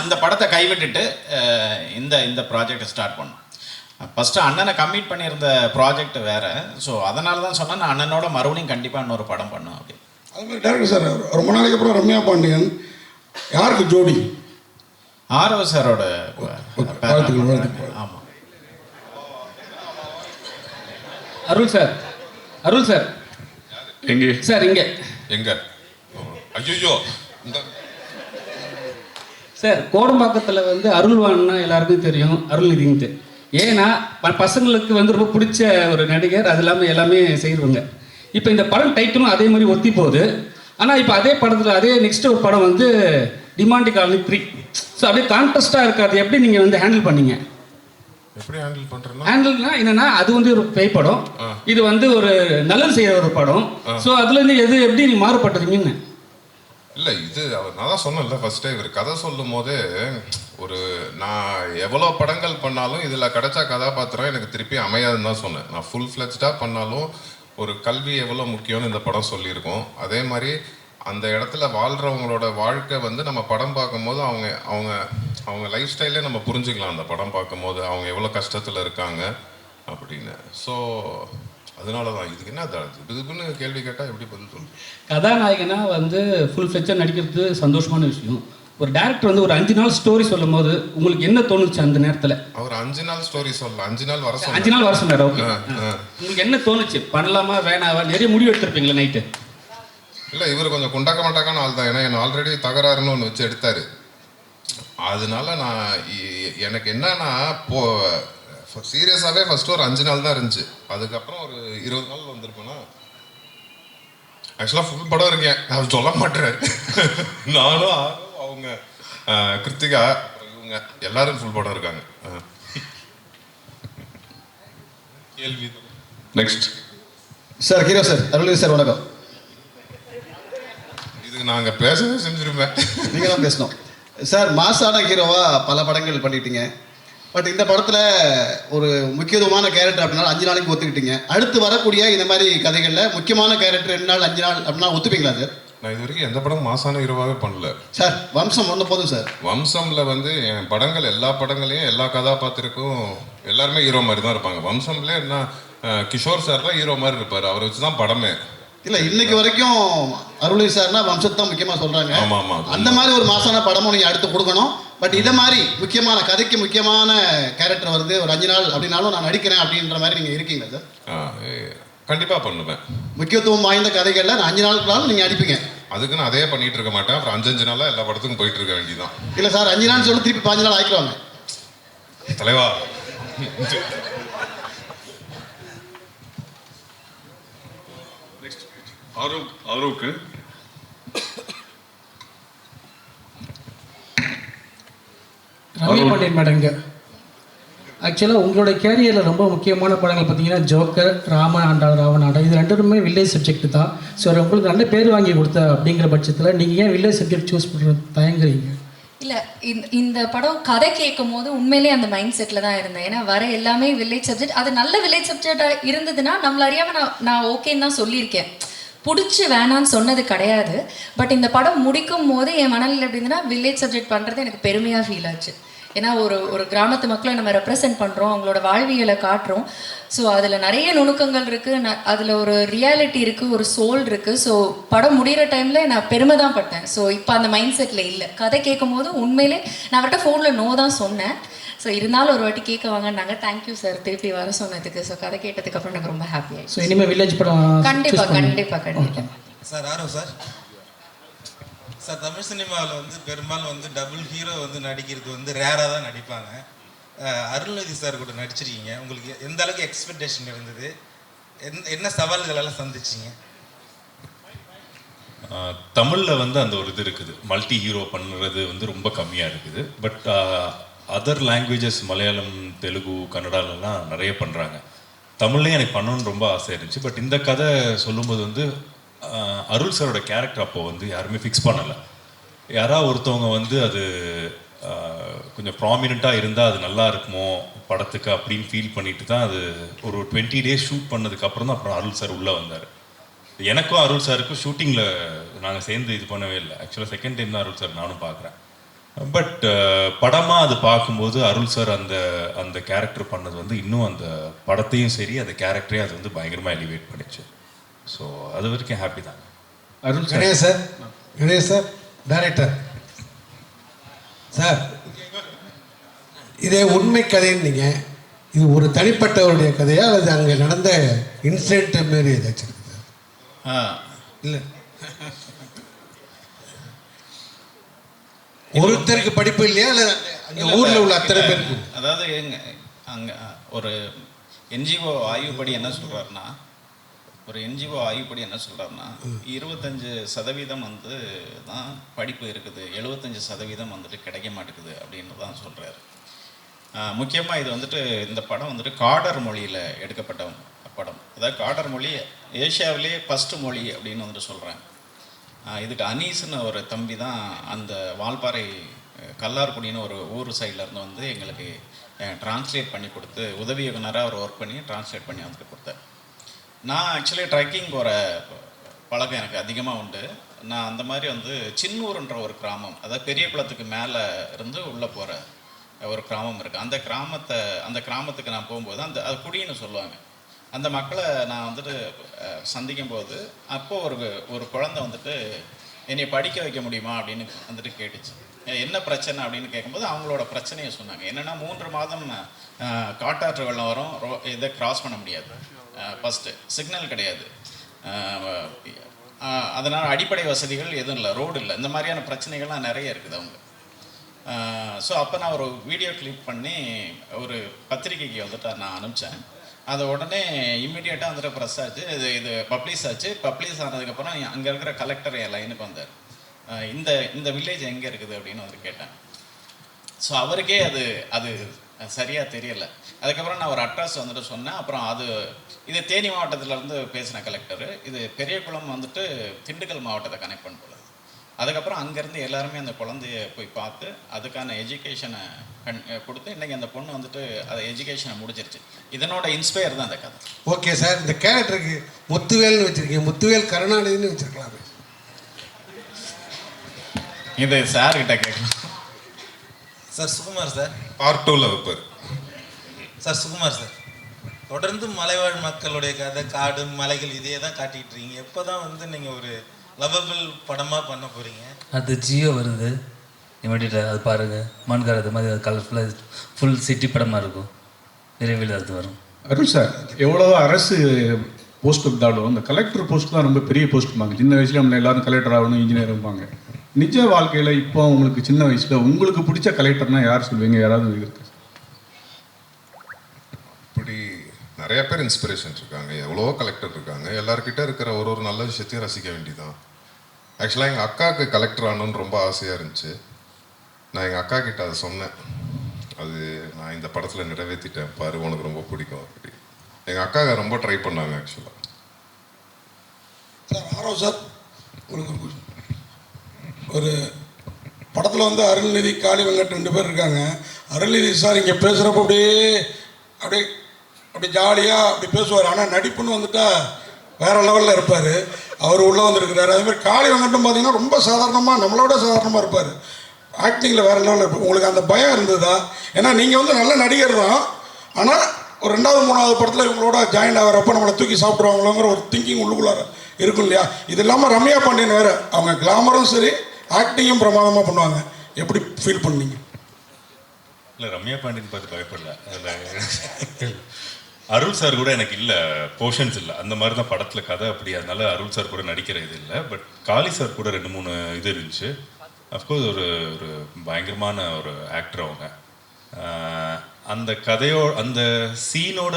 [SPEAKER 11] அந்த படத்தை கைவிட்டுட்டு இந்த ப்ராஜெக்டை ஸ்டார்ட் பண்ணோம். ஃபஸ்ட்டு அண்ணனை கம்மிட் பண்ணியிருந்த ப்ராஜெக்ட் வேறு. ஸோ அதனால தான் சொன்னேன், நான் அண்ணனோட மறுபடியும் கண்டிப்பாக இன்னொரு படம் பண்ணோம் அப்படி.
[SPEAKER 10] அது மாதிரி டேரக்டர் சார், ரொம்ப நாளைக்கு அப்புறம் ரம்யா பாண்டியன் யாருக்கு ஜோடி?
[SPEAKER 11] ஆரவ சாரோட. ஆமாம்.
[SPEAKER 9] அருள் சார் எங்கே சார்?
[SPEAKER 7] எங்க? ஐயோ
[SPEAKER 12] சார், கோடம்பாக்கத்தில் வந்து அருள்வான்னா எல்லாருக்கும் தெரியும், அருள்நிதின்ட்டு. ஏன்னா பசங்களுக்கு வந்து ரொம்ப பிடிச்ச ஒரு நடிகர், அது இல்லாமல் எல்லாமே செய்வாங்க. இப்போ இந்த படம் டைட்டிலும் அதே மாதிரி ஒத்தி போகுது. ஆனால் இப்போ அதே படத்தில் அதே நெக்ஸ்ட் ஒரு படம் வந்து டிமாண்டி காலனி 3. ஸோ அப்படியே கான்ட்ராஸ்டாக இருக்காது. எப்படி நீங்கள் வந்து ஹேண்டில் பண்ணீங்க?
[SPEAKER 7] எப்படி ஹேண்டில் பண்ணுறேன்னா,
[SPEAKER 12] ஹேண்டில்னா என்னன்னா, அது வந்து ஒரு பேய் படம், இது வந்து ஒரு நல்லது செய்கிற ஒரு படம். ஸோ அதுலேருந்து எப்படி நீங்கள் மாறுபட்டுறீங்கன்னு?
[SPEAKER 7] இல்லை இது நான் தான் சொன்னேன்ல ஃபஸ்ட்டே, இவர் கதை சொல்லும் போதே ஒரு நான் எவ்வளோ படங்கள் பண்ணாலும் இதில் கிடைச்சா கதாபாத்திரம் எனக்கு திருப்பி அமையாதுன்னு தான் சொன்னேன். நான் ஃபுல் ஃப்ளெஜ்டாக பண்ணாலும் ஒரு கல்வி எவ்வளோ முக்கியம்னு இந்த படம் சொல்லியிருக்கோம். அதே மாதிரி அந்த இடத்துல வாழ்கிறவங்களோட வாழ்க்கை வந்து நம்ம படம் பார்க்கும்போது அவங்க அவங்க அவங்க லைஃப் ஸ்டைலே நம்ம புரிஞ்சுக்கலாம். அந்த படம் பார்க்கும்போது அவங்க எவ்வளோ கஷ்டத்தில் இருக்காங்க அப்படின்னு. ஸோ அதனால தான் இதுக்கு என்ன இதுக்குன்னு கேள்வி கேட்டால் எப்படி பதில் சொல்லணும்?
[SPEAKER 12] கதாநாயகனா வந்து ஃபுல் ஃப்ளெஜ்ஜாக நடிக்கிறது சந்தோஷமான விஷயம். ஒரு டேரக்டர் வந்து ஒரு 5 நாள் ஸ்டோரி சொல்லும் போது உங்களுக்கு என்ன தோணுச்சு அந்த நேரத்தில்?
[SPEAKER 7] அவர் 5 நாள் ஸ்டோரி சொல்லல, 5 நாள் வர
[SPEAKER 12] 5 நாள் வர சொன்னார். ஓகே, உங்களுக்கு என்ன தோணுச்சு? பண்ணலாமா வேணாவா? நிறைய முடிவு எடுத்திருப்பீங்களா நைட்டு?
[SPEAKER 7] இல்லை, இவர் கொஞ்சம் குண்டாக்க மாட்டாக்கான ஆள் தான். ஏன்னா என்ன ஆல்ரெடி தகராறுன்னு ஒன்று வச்சு எடுத்தார். அதனால நான் எனக்கு என்னன்னா சீரியஸாகவே ஃபஸ்ட்டு ஒரு 5 நாள் தான் இருந்துச்சு. அதுக்கப்புறம் ஒரு 20 நாள் வந்திருப்பேன்னா ஆக்சுவலாக ஃபுல் படம் இருக்கேன். அவர் சொல்ல மாட்டேன். நானும் அவங்க கிருத்திகா இவங்க எல்லாரும் ஃபுல் படம் இருக்காங்க. கேள்வி
[SPEAKER 6] next
[SPEAKER 13] sir. Hero sir, Arulnithi sir வணக்கம்.
[SPEAKER 7] இதுக்கு நாங்கள் பேசவே செஞ்சுருப்பேன்.
[SPEAKER 13] நீங்கள் தான் பேசணும் சார். மாசான ஹீரோவாக பல படங்கள் பண்ணிட்டீங்க. பட் இந்த படத்தில் ஒரு முக்கியத்துவமான கேரக்டர் அப்படின்னா 5 நாளைக்கு ஒத்துக்கிட்டீங்க. அடுத்து வரக்கூடிய இந்த மாதிரி கதைகளில் முக்கியமான கேரக்டர் 2 நாள் 5 நாள் அப்படின்னா ஒத்துப்பீங்களா சார்?
[SPEAKER 7] நான் இது வரைக்கும் எந்த படம் மாசான ஹீரோவாகவே பண்ணல
[SPEAKER 13] சார். வம்சம் ஒன்று போதும் சார்.
[SPEAKER 7] வம்சம்ல வந்து என் படங்கள் எல்லா படங்களையும் எல்லா கதாபாத்திரக்கும் எல்லாருமே ஹீரோ மாதிரி தான் இருப்பாங்க. வம்சம்ல என்ன கிஷோர் சார் தான் ஹீரோ மாதிரி இருப்பார். அவரை வச்சு தான் படமே.
[SPEAKER 13] இல்லை, இன்னைக்கு வரைக்கும் அருள்நிதி சார்னா வம்சத்தான் முக்கியமாக சொல்கிறாங்க.
[SPEAKER 7] ஆமாம் ஆமாம்.
[SPEAKER 13] அந்த மாதிரி ஒரு மாசான படமும் நீங்கள் அடுத்து கொடுக்கணும். பட் இதை மாதிரி முக்கியமான கதைக்கு முக்கியமான கேரக்டர் வருது ஒரு 5 நாள் அப்படின்னாலும் நான் நடிக்கிறேன் அப்படின்ற மாதிரி நீங்கள் இருக்கீங்களா சார்?
[SPEAKER 7] கண்டிப்பாக பண்ணுவேன்.
[SPEAKER 13] முக்கியத்துவம் வாய்ந்த கதைகளில் நான் 5 நாளுக்குள்ளாலும் நீங்கள் அடிப்பீங்க.
[SPEAKER 7] அதுக்கு நான் அதே பண்ணிட்டு இருக்க மாட்டேன். அப்புறம் 5 நாளாக எல்லா படத்துக்கும் போயிட்டு இருக்க வேண்டியதான்.
[SPEAKER 13] இல்லை சார், 5 நாள் சொல்லி திருப்பி 5 நாள் ஆக்கிடுவாங்க
[SPEAKER 7] தலைவா.
[SPEAKER 6] ஆரோக்கு
[SPEAKER 14] ரம்யா பாண்டியன் மேடங்க. ஆக்சுவலாக உங்களோட கேரியரில் ரொம்ப முக்கியமான படங்கள் பார்த்தீங்கன்னா ஜோக்கர், ராம ஆண்டாள் ராவணாடம், இது 2மே வில்லேஜ் சப்ஜெக்ட் தான். ஸோ உங்களுக்கு நல்ல பேர் வாங்கி கொடுத்த அப்படிங்கிற பட்சத்தில் நீங்கள் ஏன் வில்லேஜ் சப்ஜெக்ட் சூஸ் பண்ணுறது தயங்குறீங்க?
[SPEAKER 5] இல்லை, இந்த படம் கதை கேட்கும் போது உண்மையிலே அந்த மைண்ட் செட்டில் தான் இருந்தேன். ஏன்னா வர எல்லாமே வில்லேஜ் சப்ஜெக்ட், அது நல்ல வில்லேஜ் சப்ஜெக்டாக இருந்ததுன்னா நம்மள அறியாமல் நான் ஓகேன்னு தான் சொல்லியிருக்கேன். பிடிச்சி வேணான்னு சொன்னது கிடையாது. பட் இந்த படம் முடிக்கும் போது என் மனநிலை எப்படி இருந்ததுன்னா, வில்லேஜ் சப்ஜெக்ட் பண்ணுறது எனக்கு பெருமையாக ஃபீல் ஆச்சு. ஏன்னா ஒரு கிராமத்து மக்களை நம்ம ரெப்ரசென்ட் பண்ணுறோம், அவங்களோட வாழ்வியலை காட்டுறோம். ஸோ அதில் நிறைய நுணுக்கங்கள் இருக்குது, அதில் ஒரு ரியாலிட்டி இருக்குது, ஒரு சோல் இருக்குது. ஸோ படம் முடிகிற டைமில் நான் பெருமை தான் பட்டேன். ஸோ இப்போ அந்த மைண்ட் செட்டில் இல்லை. கதை கேட்கும் போது உண்மையிலே நான் அவர்கிட்ட ஃபோனில் நோ தான் சொன்னேன். ஸோ இருந்தாலும் ஒரு வாட்டி கேட்க வாங்கினாங்க. தேங்க்யூ சார் திருப்பி வர சொன்னதுக்கு. ஸோ கதை கேட்டதுக்கப்புறம் எனக்கு ரொம்ப ஹாப்பி ஆயிடுச்சு.
[SPEAKER 14] ஸோ இனிமேல் வில்லேஜ் படம்
[SPEAKER 5] கண்டிப்பாக.
[SPEAKER 15] சார் ஆரோ சார். சார், தமிழ் சினிமாவில் வந்து பெரும்பாலும் வந்து டபுள் ஹீரோ வந்து நடிக்கிறது வந்து ரேராக தான் நடிப்பாங்க. அருள்நிதி சார் கூட நடிச்சிருக்கீங்க. உங்களுக்கு எந்த அளவுக்கு எக்ஸ்பெக்டேஷன் இருந்தது? என்ன சவால்களெல்லாம் சந்திச்சிங்க?
[SPEAKER 16] தமிழில் வந்து அந்த ஒரு இது இருக்குது, மல்டி ஹீரோ பண்ணுறது வந்து ரொம்ப கம்மியாக இருக்குது. But other languages Malayalam, Telugu, கன்னடாலெலாம் நிறைய பண்ணுறாங்க. தமிழ்லேயும் எனக்கு பண்ணணுன்னு ரொம்ப ஆசை இருந்துச்சு. பட் இந்த கதை சொல்லும்போது வந்து அருள் சாரோட கேரக்டர் அப்போ வந்து யாருமே ஃபிக்ஸ் பண்ணலை. யாராவது ஒருத்தவங்க வந்து அது கொஞ்சம் ப்ராமினெண்ட்டாக இருந்தால் அது நல்லா இருக்குமோ படத்துக்கு அப்படின்னு ஃபீல் பண்ணிட்டு தான் அது ஒரு 20 days ஷூட் பண்ணதுக்கப்புறம் தான் அப்புறம் அருள் சார் உள்ளே வந்தார். எனக்கும் அருள் சாருக்கும் ஷூட்டிங்கில் நாங்கள் சேர்ந்து இது பண்ணவே இல்லை. ஆக்சுவலாக செகண்ட் டைம் தான் அருள் சார் நானும் பார்க்குறேன். பட் படமாக அது பார்க்கும்போது அருள் சார் அந்த கேரக்டர் பண்ணது வந்து இன்னும் அந்த படத்தையும் சரி அந்த கேரக்டரையும் அது வந்து பயங்கரமாக எலிவேட் பண்ணிச்சு. ஸோ அது வரைக்கும் ஹாப்பி தாங்க.
[SPEAKER 17] அருள் கணேஷ் சார் டைரக்டர் சார், இதே உண்மை கதைன்னு நீங்கள் இது ஒரு தனிப்பட்டவருடைய கதையா அல்லது அங்கே நடந்த இன்சிடென்ட் மாரி ஏதாச்சும் இருக்குதா? இல்லை, ஒருத்தருக்கு படிப்பு இல்லையா இல்லை அந்த ஊரில் உள்ள அத்தனை பேருக்கு?
[SPEAKER 11] அதாவது அங்கே ஒரு என்ஜிஓ ஆய்வுப்படி என்ன சொல்கிறாருன்னா 25% வந்து தான் படிப்பு இருக்குது, 75% வந்துட்டு கிடைக்க மாட்டேங்குது அப்படின்னு தான் சொல்கிறாரு. முக்கியமாக இது வந்துட்டு இந்த படம் வந்துட்டு காடர் மொழியில் எடுக்கப்பட்ட படம். அதாவது காடர் மொழி ஏஷியாவிலே ஃபஸ்ட்டு மொழி அப்படின்னு வந்துட்டு சொல்கிறேன். இதுக்கு அனீஸ்னு ஒரு தம்பி தான் அந்த வால்பாறை கல்லார்குடின்னு ஒரு ஊர் சைட்லேருந்து வந்து எங்களுக்கு ட்ரான்ஸ்லேட் பண்ணி கொடுத்து உதவி இயக்குனராக அவர் ஒர்க் பண்ணி ட்ரான்ஸ்லேட் பண்ணி வந்துட்டு கொடுத்தார். நான் ஆக்சுவலி ட்ரெக்கிங் போகிற பழக்கம் எனக்கு அதிகமாக உண்டு. நான் அந்த மாதிரி வந்து சின்னூர்ன்ற ஒரு கிராமம், அதாவது பெரிய குளத்துக்கு மேலே இருந்து உள்ளே போகிற ஒரு கிராமம் இருக்குது. அந்த கிராமத்துக்கு நான் போகும்போது அது குடின்னு சொல்லுவாங்க. அந்த மக்களை நான் வந்துட்டு சந்திக்கும் போது அப்போது ஒரு குழந்தை வந்துட்டு என்னை படிக்க வைக்க முடியுமா அப்படின்னு வந்துட்டு கேட்டுச்சு. என்ன பிரச்சனை அப்படின்னு கேட்கும்போது அவங்களோட பிரச்சனையை சொன்னாங்க. என்னென்னா 3 மாதம் காட்டாற்று வெள்ளம் வரும், இதை கிராஸ் பண்ண முடியாது, ஃபஸ்ட்டு சிக்னல் கிடையாது, அதனால் அடிப்படை வசதிகள் எதுவும் இல்லை, ரோடு இல்லை, இந்த மாதிரியான பிரச்சனைகள்லாம் நிறைய இருக்குது அவங்க. ஸோ அப்போ நான் ஒரு வீடியோ கிளிப் பண்ணி ஒரு பத்திரிக்கைக்கு வந்துட்டு நான் அனுப்பிச்சேன். அதை உடனே இம்மிடியேட்டாக வந்துட்டு ப்ரெஸ் ஆச்சு, இது பப்ளிஷ் ஆச்சு. பப்ளிஷ் ஆனதுக்கப்புறம் அங்கே இருக்கிற கலெக்டர் என் லைனுக்கு வந்தார். இந்த வில்லேஜ் எங்கே இருக்குது அப்படின்னு வந்து கேட்டேன். ஸோ அவருக்கே அது சரியாக தெரியலை. அதுக்கப்புறம் நான் ஒரு அட்ரஸ் வந்துட்டு சொன்னேன். அப்புறம் இது தேனி மாவட்டத்திலேருந்து பேசின கலெக்டரு, இது பெரியகுளம் வந்துட்டு திண்டுக்கல் மாவட்டத்தை கனெக்ட் பண்ண போகுது. அதுக்கப்புறம் அங்கேருந்து எல்லாருமே அந்த குழந்தைய போய் பார்த்து அதுக்கான எஜுகேஷனை கொடுத்து இன்றைக்கி அந்த பொண்ணு வந்துட்டு அதை எஜுகேஷனை முடிச்சிருச்சு. இதனோட இன்ஸ்பயர் தான் அந்த கதை.
[SPEAKER 17] ஓகே சார், இந்த கேரக்டருக்கு முத்துவேல்னு வச்சுருக்கீங்க, முத்துவேல் கருணாநிதினு வச்சுருக்கலாமே.
[SPEAKER 11] இது சார்கிட்ட கேட்கலாம்.
[SPEAKER 15] சார் சுகுமார் சார்
[SPEAKER 7] பார்ட் 2ல வைப்பார்.
[SPEAKER 15] சார் சுகுமார் சார், தொடர்ந்து மலைவாழ் மக்களுடைய கதை, காடு மலைகள் இதே தான் காட்டிகிட்டு இருக்கீங்க. எப்போ தான் வந்து நீங்கள் ஒரு லவபிள் படமாக பண்ண போகிறீங்க?
[SPEAKER 2] அது ஜியோ வருது இமீடியட்டாக, அது பாருங்கள். மான்கார் அது மாதிரி கலர்ஃபுல்லாக ஃபுல் சிட்டி படமாக இருக்கும், விரைவில் அது வரும்.
[SPEAKER 9] அருள் சார், எவ்வளோ அரசு போஸ்ட் இருந்தாலும் அந்த கலெக்டர் போஸ்ட் தான் ரொம்ப பெரிய போஸ்ட்டுமாங்க. சின்ன வயசுல நம்ம எல்லாரும் கலெக்டர் ஆகணும், இன்ஜினியர் இருப்பாங்க. நிஜ வாழ்க்கையில் இப்போ உங்களுக்கு சின்ன வயசில் உங்களுக்கு பிடிச்ச கலெக்டர்னால் யார் சொல்லுவீங்க? யாராவது இருக்கு?
[SPEAKER 7] இப்படி நிறைய பேர் இன்ஸ்பிரேஷன் இருக்காங்க, எவ்வளோ கலெக்டர் இருக்காங்க. எல்லாருக்கிட்ட இருக்கிற ஒரு நல்ல விஷயத்தையும் ரசிக்க வேண்டியதான். ஆக்சுவலாக எங்கள் அக்காவுக்கு கலெக்டர் ஆகணுன்னு ரொம்ப ஆசையாக இருந்துச்சு. நான் எங்கள் அக்கா கிட்ட அதை சொன்னேன், அது நான் இந்த படத்தில் நிறைவேற்றிட்டேன் பாரு, உனக்கு ரொம்ப பிடிக்கும் அப்படி. எங்கள் அக்கா ரொம்ப ட்ரை பண்ணாங்க ஆக்சுவலாக.
[SPEAKER 10] சார் ஆரோ சார், உங்களுக்கு ஒரு படத்தில் வந்து அருள்நிதி காளி வெங்கட் 2 பேர் இருக்காங்க. அருள்நிதி சார் இங்கே பேசுகிறப்ப அப்படியே ஜாலியாக அப்படி பேசுவார். ஆனால் நடிப்புன்னு வந்துட்டா வேறு லெவலில் இருப்பார். அவர் உள்ளே வந்துருக்கிறாரு. அதேமாதிரி காளி வெங்கட்டும் பார்த்தீங்கன்னா ரொம்ப சாதாரணமாக, நம்மளோட சாதாரணமாக இருப்பார். ஆக்டிங்கில் வேறு லெவலில் இருப்பார். உங்களுக்கு அந்த பயம் இருந்ததா? ஏன்னா நீங்கள் வந்து நல்ல நடிகர் தான், ஆனால் ஒரு 2வது 3வது படத்தில் இவங்களோட ஜாயின் ஆகிறப்போ நம்மளை தூக்கி சாப்பிட்ருவாங்களோங்கிற ஒரு திங்கிங் உள்ளுக்குள்ளார இருக்கும் இல்லையா? இது இல்லாமல் ரம்யா பாண்டியன் வேறு, அவங்க கிளாமரும் சரி ஆக்டிங்கும் பிரமாதமாக பண்ணுவாங்க. எப்படி ஃபீல் பண்ணீங்க?
[SPEAKER 16] இல்லை, ரம்யா பாண்டியன் பார்த்து பயப்படல. அதில் அருள் சார் கூட எனக்கு இல்லை, போர்ஷன்ஸ் இல்லை, அந்த மாதிரி தான் படத்தில் கதை அப்படி. அதனால அருள் சார் கூட நடிக்கிற இது இல்லை. பட் காளி சார் கூட 2-3 இது இருந்துச்சு. அஃப்கோர்ஸ் ஒரு பயங்கரமான ஒரு ஆக்டர் அவங்க. அந்த அந்த சீனோட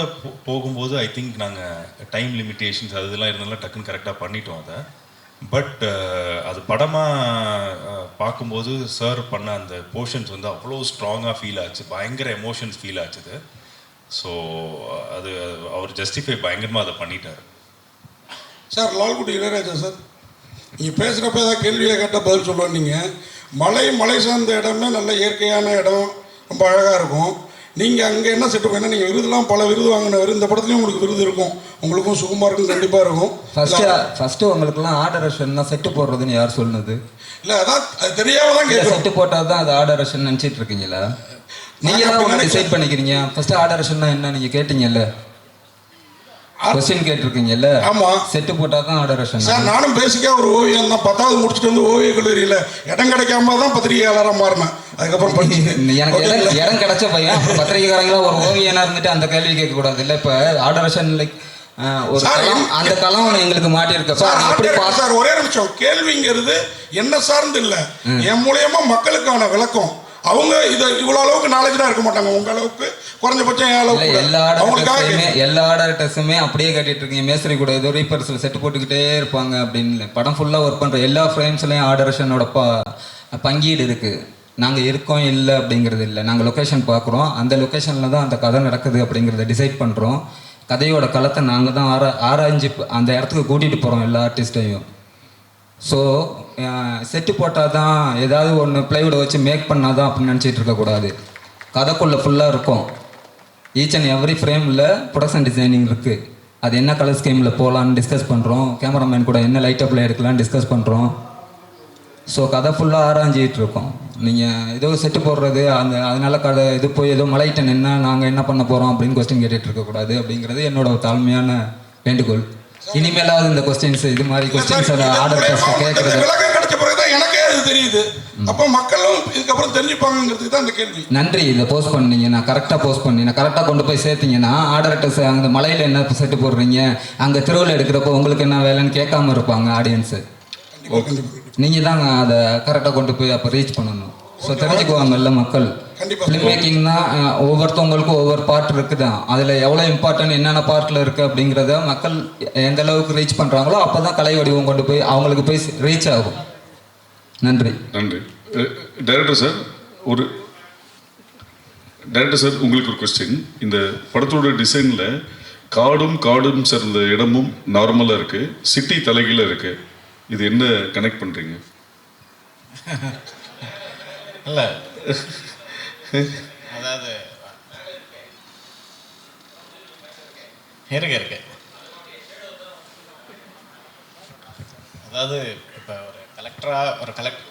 [SPEAKER 16] போகும்போது ஐ திங்க் நாங்கள் டைம் லிமிட்டேஷன்ஸ் அதெல்லாம் இருந்தாலும் டக்குன்னு கரெக்டாக பண்ணிட்டோம் அதை. பட் அது படமாக பார்க்கும்போது சார் பண்ண அந்த போர்ஷன்ஸ் வந்து அவ்வளோ ஸ்ட்ராங்காக ஃபீல் ஆச்சு, பயங்கர எமோஷன்ஸ் ஃபீல் ஆச்சுது. ஸோ அது அவர் ஜஸ்டிஃபை பயங்கரமாக அதை பண்ணிட்டார்.
[SPEAKER 10] சார் லால்குடி இளையராஜா சார், நீங்கள் பேசுகிறப்ப ஏதாவது கேள்வியை கேட்டால் பதில் சொல்லுவோம். நீங்கள் மலை சார்ந்த இடமே நல்ல இயற்கையான இடம், ரொம்ப அழகாக இருக்கும். நீங்கள் அங்கே என்ன செட்டு பண்ணால் நீங்கள் விருதுலாம் பல விருது வாங்கினவர், இந்த படத்துலையும் உங்களுக்கு விருது இருக்கும், உங்களுக்கும் சுகுமாருக்கும் கண்டிப்பாக இருக்கும்.
[SPEAKER 18] ஃபஸ்ட்டு உங்களுக்குலாம் ஆர்டர் ரஷன்னா செட்டு போடுறதுன்னு யார் சொன்னது?
[SPEAKER 10] இல்லை அதான் அது தெரியாமல் தான் கேட்குறேன்.
[SPEAKER 18] செட்டு போட்டால் தான் அது ஆர்டர் ரஷன் நினச்சிட்டு இருக்கீங்களா? நீங்கள் தான் ஒன்று டிசைட் பண்ணிக்கிறீங்க. ஃபஸ்ட்டு ஆர்டர் ரஷன்னா என்ன நீங்கள் கேட்டீங்கல்ல, கொஸ்டின் கேட்டிருக்கீங்கல்ல?
[SPEAKER 10] ஆமாம்,
[SPEAKER 18] செட்டு போட்டால் தான் ஆர்டர் ரஷன்.
[SPEAKER 10] சார் நானும் பேசிக்காக ஒரு ஓவியம் தான், 10வது முடிச்சுட்டு வந்து ஓவிய கல்லூரியில் இடம் கிடைக்காம தான் பத்திரிகையாளராக மாறினேன். அதுக்கப்புறம்
[SPEAKER 18] எனக்கு இடம் கிடைச்ச பையன் அப்புறம் பத்திரிகைக்காரங்களா ஒரு ஓவியனாக இருந்துட்டு அந்த கேள்வி கேட்கக்கூடாது இல்லை. இப்போ ஆர்டர் ரஷன் லைக் ஒரு அந்த களம் எங்களுக்கு மாட்டியிருக்க
[SPEAKER 10] சார். ஒரே நிமிஷம், கேள்விங்கிறது என்ன சார்ந்து இல்லை, என் மூலியமா மக்களுக்கான விளக்கம். அவங்க இதை இவ்வளோ அளவுக்கு நாலேஜாக இருக்க மாட்டாங்க, உங்கள் அளவுக்கு குறைஞ்சபட்சம் என் அளவுக்கு.
[SPEAKER 18] எல்லா ஆர்டர்ஸுமே அப்படியே கட்டிட்டு இருக்கீங்க. மேஸ்திரி கூட ஏதோ ரீப்பர்ஸில் செட்டு போட்டுக்கிட்டே இருப்பாங்க அப்படின்னு படம் ஃபுல்லாக ஒர்க் பண்ணுற எல்லா ஃப்ரேம்ஸ்லையும் ஆர்டரேஷனோட பங்கீடு இருக்குது. நாங்கள் இருக்கோம் இல்லை அப்படிங்கிறது இல்லை, நாங்கள் லொக்கேஷன் பார்க்குறோம், அந்த லொக்கேஷனில் தான் அந்த கதை நடக்குது அப்படிங்கிறத டிசைட் பண்ணுறோம். கதையோட களத்தை நாங்கள் தான் ஆராய்ஞ்சு அந்த இடத்துக்கு கூட்டிகிட்டு போகிறோம் எல்லா ஆர்டிஸ்ட்டையும். ஸோ செட்டு போட்டால் தான் ஏதாவது ஒன்று ப்ளைவுட்டை வச்சு மேக் பண்ணால் தான் அப்படின்னு நினச்சிட்டு இருக்கக்கூடாது. கதைக்குள்ளே ஃபுல்லாக இருக்கும். ஈச் அண்ட் எவ்ரி ஃப்ரேமில் ப்ரொடக்ஷன் டிசைனிங் இருக்குது. அது என்ன கலர் ஸ்கீமில் போகலான்னு டிஸ்கஸ் பண்ணுறோம். கேமராமேன் கூட என்ன லைட்டப்பில் எடுக்கலான்னு டிஸ்கஸ் பண்ணுறோம். ஸோ கதை ஃபுல்லாக ஆராய்ஞ்சிக்கிட்டு இருக்கோம். நீங்கள் ஏதோ செட்டு போடுறது அதனால கதை இது போய் ஏதோ மலையிட்ட நின்னா நாங்கள் என்ன பண்ண போகிறோம் அப்படின்னு கொஸ்டின் கேட்டுட்டு இருக்கக்கூடாது அப்படிங்கிறது என்னோட தாழ்மையான வேண்டுகோள். இனிமேலாவது இந்த கொஸ்டின்ஸ் இது மாதிரி கொஸ்டின்ஸ் ஆர்டர் கேட்குறது
[SPEAKER 10] விளக்கம் கிடைச்ச பிறகு தான் எனக்கே அது தெரியுது. அப்போ மக்களும் இதுக்கப்புறம் தெரிஞ்சுப்பாங்கிறதுக்கு தான் இந்த கேள்வி.
[SPEAKER 18] நன்றி. இதை போஸ்ட் பண்ணீங்க, நான் கரெக்டாக போஸ்ட் பண்ணி நான் கரெக்டாக கொண்டு போய் சேர்த்தீங்கன்னா ஆர்டர்ஸ் அங்கே மலையில் என்ன செட்டு போடுறீங்க, அங்கே திருவிழா எடுக்கிறப்போ உங்களுக்கு என்ன வேலைன்னு கேட்காம இருப்பாங்க ஆடியன்ஸு. நீங்கள் தாங்க அதை கரெக்டாக கொண்டு போய் அப்போ ரீச் பண்ணணும். ஸோ தெரிஞ்சுக்குவாங்கல்ல மக்கள். ஃபிலிம் மேக்கிங்னா ஒவ்வொருத்தவங்களுக்கும் ஒவ்வொரு பார்ட் இருக்குது. அதில் எவ்வளோ இம்பார்ட்டன்ட் என்னென்ன பார்ட்டில் இருக்குது அப்படிங்கிறத மக்கள் எந்த அளவுக்கு ரீச் பண்ணுறாங்களோ அப்போ தான் கலை வடிவம் கொண்டு போய் அவங்களுக்கு போய் ரீச் ஆகும். நன்றி.
[SPEAKER 6] நன்றி. டைரக்டர் சார் உங்களுக்கு ஒரு கொஸ்டின். இந்த படத்தோட டிசைனில் காடும் சேர்ந்த இடமும் நார்மலாக இருக்குது, சிட்டி தலைகீழ இருக்குது. இது என்ன கனெக்ட் பண்ணுறீங்க?
[SPEAKER 11] இல்லை, அதாவது இருக்கு அதாவது இப்போ ஒரு கலெக்டர்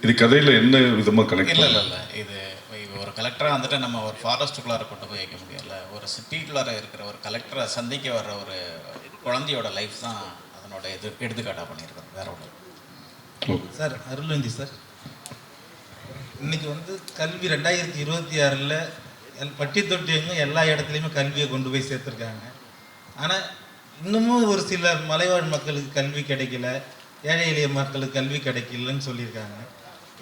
[SPEAKER 6] இது கதையில் என்ன விதமாக கனெக்ட்?
[SPEAKER 11] இல்லை இது ஒரு கலெக்டராக வந்துட்டு நம்ம ஒரு ஃபாரஸ்ட்டுக்குள்ளார கொண்டு போய் வைக்க முடியல. ஒரு சிட்டிக்குள்ளார இருக்கிற ஒரு கலெக்டரை சந்திக்க வர்ற ஒரு குழந்தையோட லைஃப் தான் அதனோட எடுத்துக்காட்டாக பண்ணியிருக்கோம், வேற ஒன்று.
[SPEAKER 15] சார் அருள்வந்தி சார், இன்னைக்கு வந்து கல்வி 2026 பட்டி தொட்டியங்க எல்லா இடத்துலையுமே கல்வியை கொண்டு போய் சேர்த்துருக்காங்க. ஆனால் இன்னமும் ஒரு சில மலைவாழ் மக்களுக்கு கல்வி கிடைக்கல, ஏழை எளிய மக்களுக்கு கல்வி கிடைக்கலன்னு சொல்லியிருக்காங்க.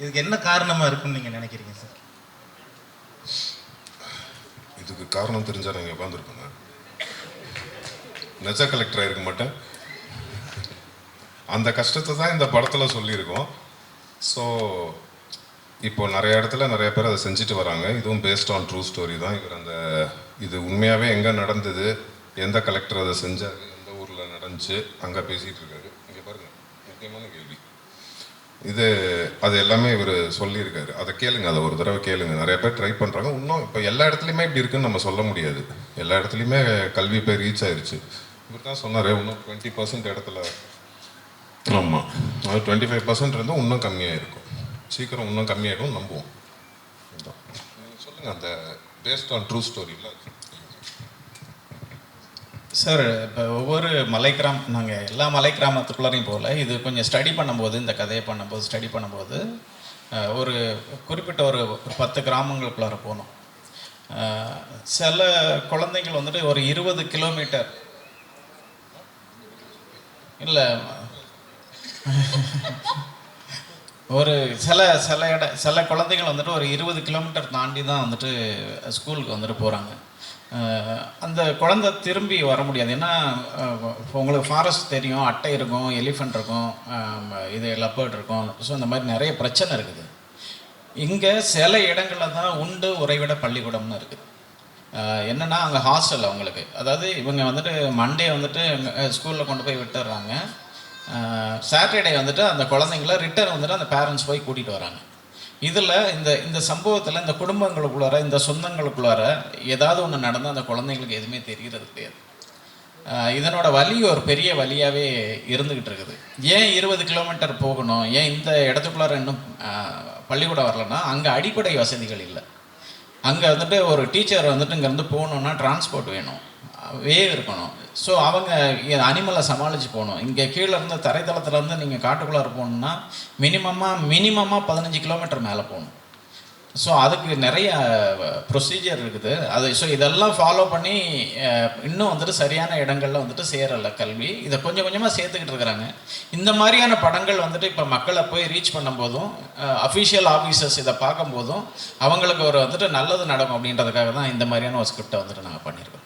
[SPEAKER 15] இதுக்கு என்ன காரணமாக இருக்குன்னு நீங்கள் நினைக்கிறீங்க சார்?
[SPEAKER 7] இதுக்கு காரணம் தெரிஞ்சால் நீங்கள் உட்காந்துருப்பேங்க. நெஜ கலெக்டராக இருக்க மாட்டேன். அந்த கஷ்டத்தை தான் இந்த படத்தில் சொல்லியிருக்கோம். ஸோ இப்போ நிறைய இடத்துல நிறைய பேர் அதை செஞ்சுட்டு வராங்க. இதுவும் பேஸ்ட் ஆன் ட்ரூ ஸ்டோரி தான். இது உண்மையாகவே எங்கே நடந்தது, எந்த கலெக்டர் அதை செஞ்சார், எந்த ஊரில் நடந்துச்சு, அங்கே பேசிகிட்டு இருக்காரு. இங்கே பாருங்கள், முக்கியமான கேள்வி அது எல்லாமே இவர் சொல்லியிருக்காரு. அதை கேளுங்க, அதை ஒரு தடவை கேளுங்க. நிறைய பேர் ட்ரை பண்ணுறாங்க. இன்னும் இப்போ எல்லா இடத்துலையுமே இப்படி இருக்குன்னு நம்ம சொல்ல முடியாது. எல்லா இடத்துலையுமே கல்வி போய் ரீச் ஆயிடுச்சு. இவர் தான் சொன்னார், இன்னும் 20% இடத்துல, ஆமாம், அது 25% இருந்தால் இன்னும் கம்மியாக இருக்கும். சீக்கிரம் இன்னும் கம்மியாகிடும் நம்புவோம். சொல்லுங்கள், அந்த பேஸ்ட் ஆன் ட்ரூ ஸ்டோரியில்.
[SPEAKER 11] சார், இப்போ ஒவ்வொரு நாங்கள் எல்லா மலை கிராமத்துக்குள்ளாரையும் போகல. இது கொஞ்சம் ஸ்டடி பண்ணும்போது, இந்த கதையை ஸ்டடி பண்ணும்போது ஒரு குறிப்பிட்ட ஒரு 10 கிராமங்களுக்குள்ளார போனோம். சில குழந்தைகள் வந்துட்டு ஒரு 20 கிலோமீட்டர் இல்லை, ஒரு சில குழந்தைகள் வந்துட்டு ஒரு 20 கிலோமீட்டர் தாண்டி தான் வந்துட்டு ஸ்கூலுக்கு வந்துட்டு போகிறாங்க. அந்த குழந்தை திரும்பி வர முடியாது. ஏன்னா உங்களுக்கு ஃபாரஸ்ட் தெரியும், அட்டை இருக்கும், எலிஃபண்ட் இருக்கும், இது லெப்பர்ட் இருக்கும். ஸோ இந்த மாதிரி நிறைய பிரச்சனை இருக்குது. இங்கே சில இடங்களில் தான் உண்டு உறைவிட பள்ளிக்கூடம்னு இருக்குது. என்னென்னா அங்கே ஹாஸ்டல் அவங்களுக்கு, அதாவது இவங்க வந்துட்டு மண்டே வந்துட்டு ஸ்கூலில் கொண்டு போய் விட்டுடுறாங்க. சாட்டர்டே வந்துட்டு அந்த குழந்தைங்கள ரிட்டர்ன் வந்துட்டு அந்த பேரண்ட்ஸ் போய் கூட்டிகிட்டு வராங்க. இதில் இந்த சம்பவத்தில் இந்த குடும்பங்களுக்குள்ளார, இந்த சொந்தங்களுக்குள்ளார ஏதாவது ஒன்று நடந்தால் அந்த குழந்தைங்களுக்கு எதுவுமே தெரிகிறது கிடையாது. இதனோட வலி ஒரு பெரிய வலியாகவே இருந்துக்கிட்டு இருக்குது. ஏன் 20 கிலோமீட்டர் போகணும், ஏன் இந்த இடத்துக்குள்ளார இன்னும் பள்ளிக்கூடம் வரலன்னா, அங்கே அடிப்படை வசதிகள் இல்லை. அங்கே வந்துட்டு ஒரு டீச்சர் வந்துட்டு இங்கேருந்து போகணுன்னா டிரான்ஸ்போர்ட் வேணும், இருக்கணும். ஸோ அவங்க அனிமலை சமாளித்து போகணும். இங்கே கீழே இருந்து தரைத்தளத்துலேருந்து நீங்கள் காட்டுக்குள்ளார போகணுன்னா மினிமமாக 15 கிலோமீட்டர் மேலே போகணும். ஸோ அதுக்கு நிறைய ப்ரொசீஜர் இருக்குது அது. ஸோ இதெல்லாம் ஃபாலோ பண்ணி இன்னும் வந்துட்டு சரியான இடங்கள்ல வந்துட்டு சேரலை கல்வி. இதை கொஞ்சம் கொஞ்சமாக சேர்த்துக்கிட்டு இருக்கிறாங்க. இந்த மாதிரியான படங்கள் வந்துட்டு இப்போ மக்களை போய் ரீச் பண்ணும்போதும் அஃபிஷியல் ஆஃபீஸர்ஸ் இதை பார்க்கும்போதும் அவங்களுக்கு ஒரு வந்துட்டு நல்லது நடக்கும் அப்படின்றதுக்காக தான் இந்த மாதிரியான ஒரு ஸ்கிரிப்டை வந்துட்டு நாங்கள் பண்ணியிருக்கோம்.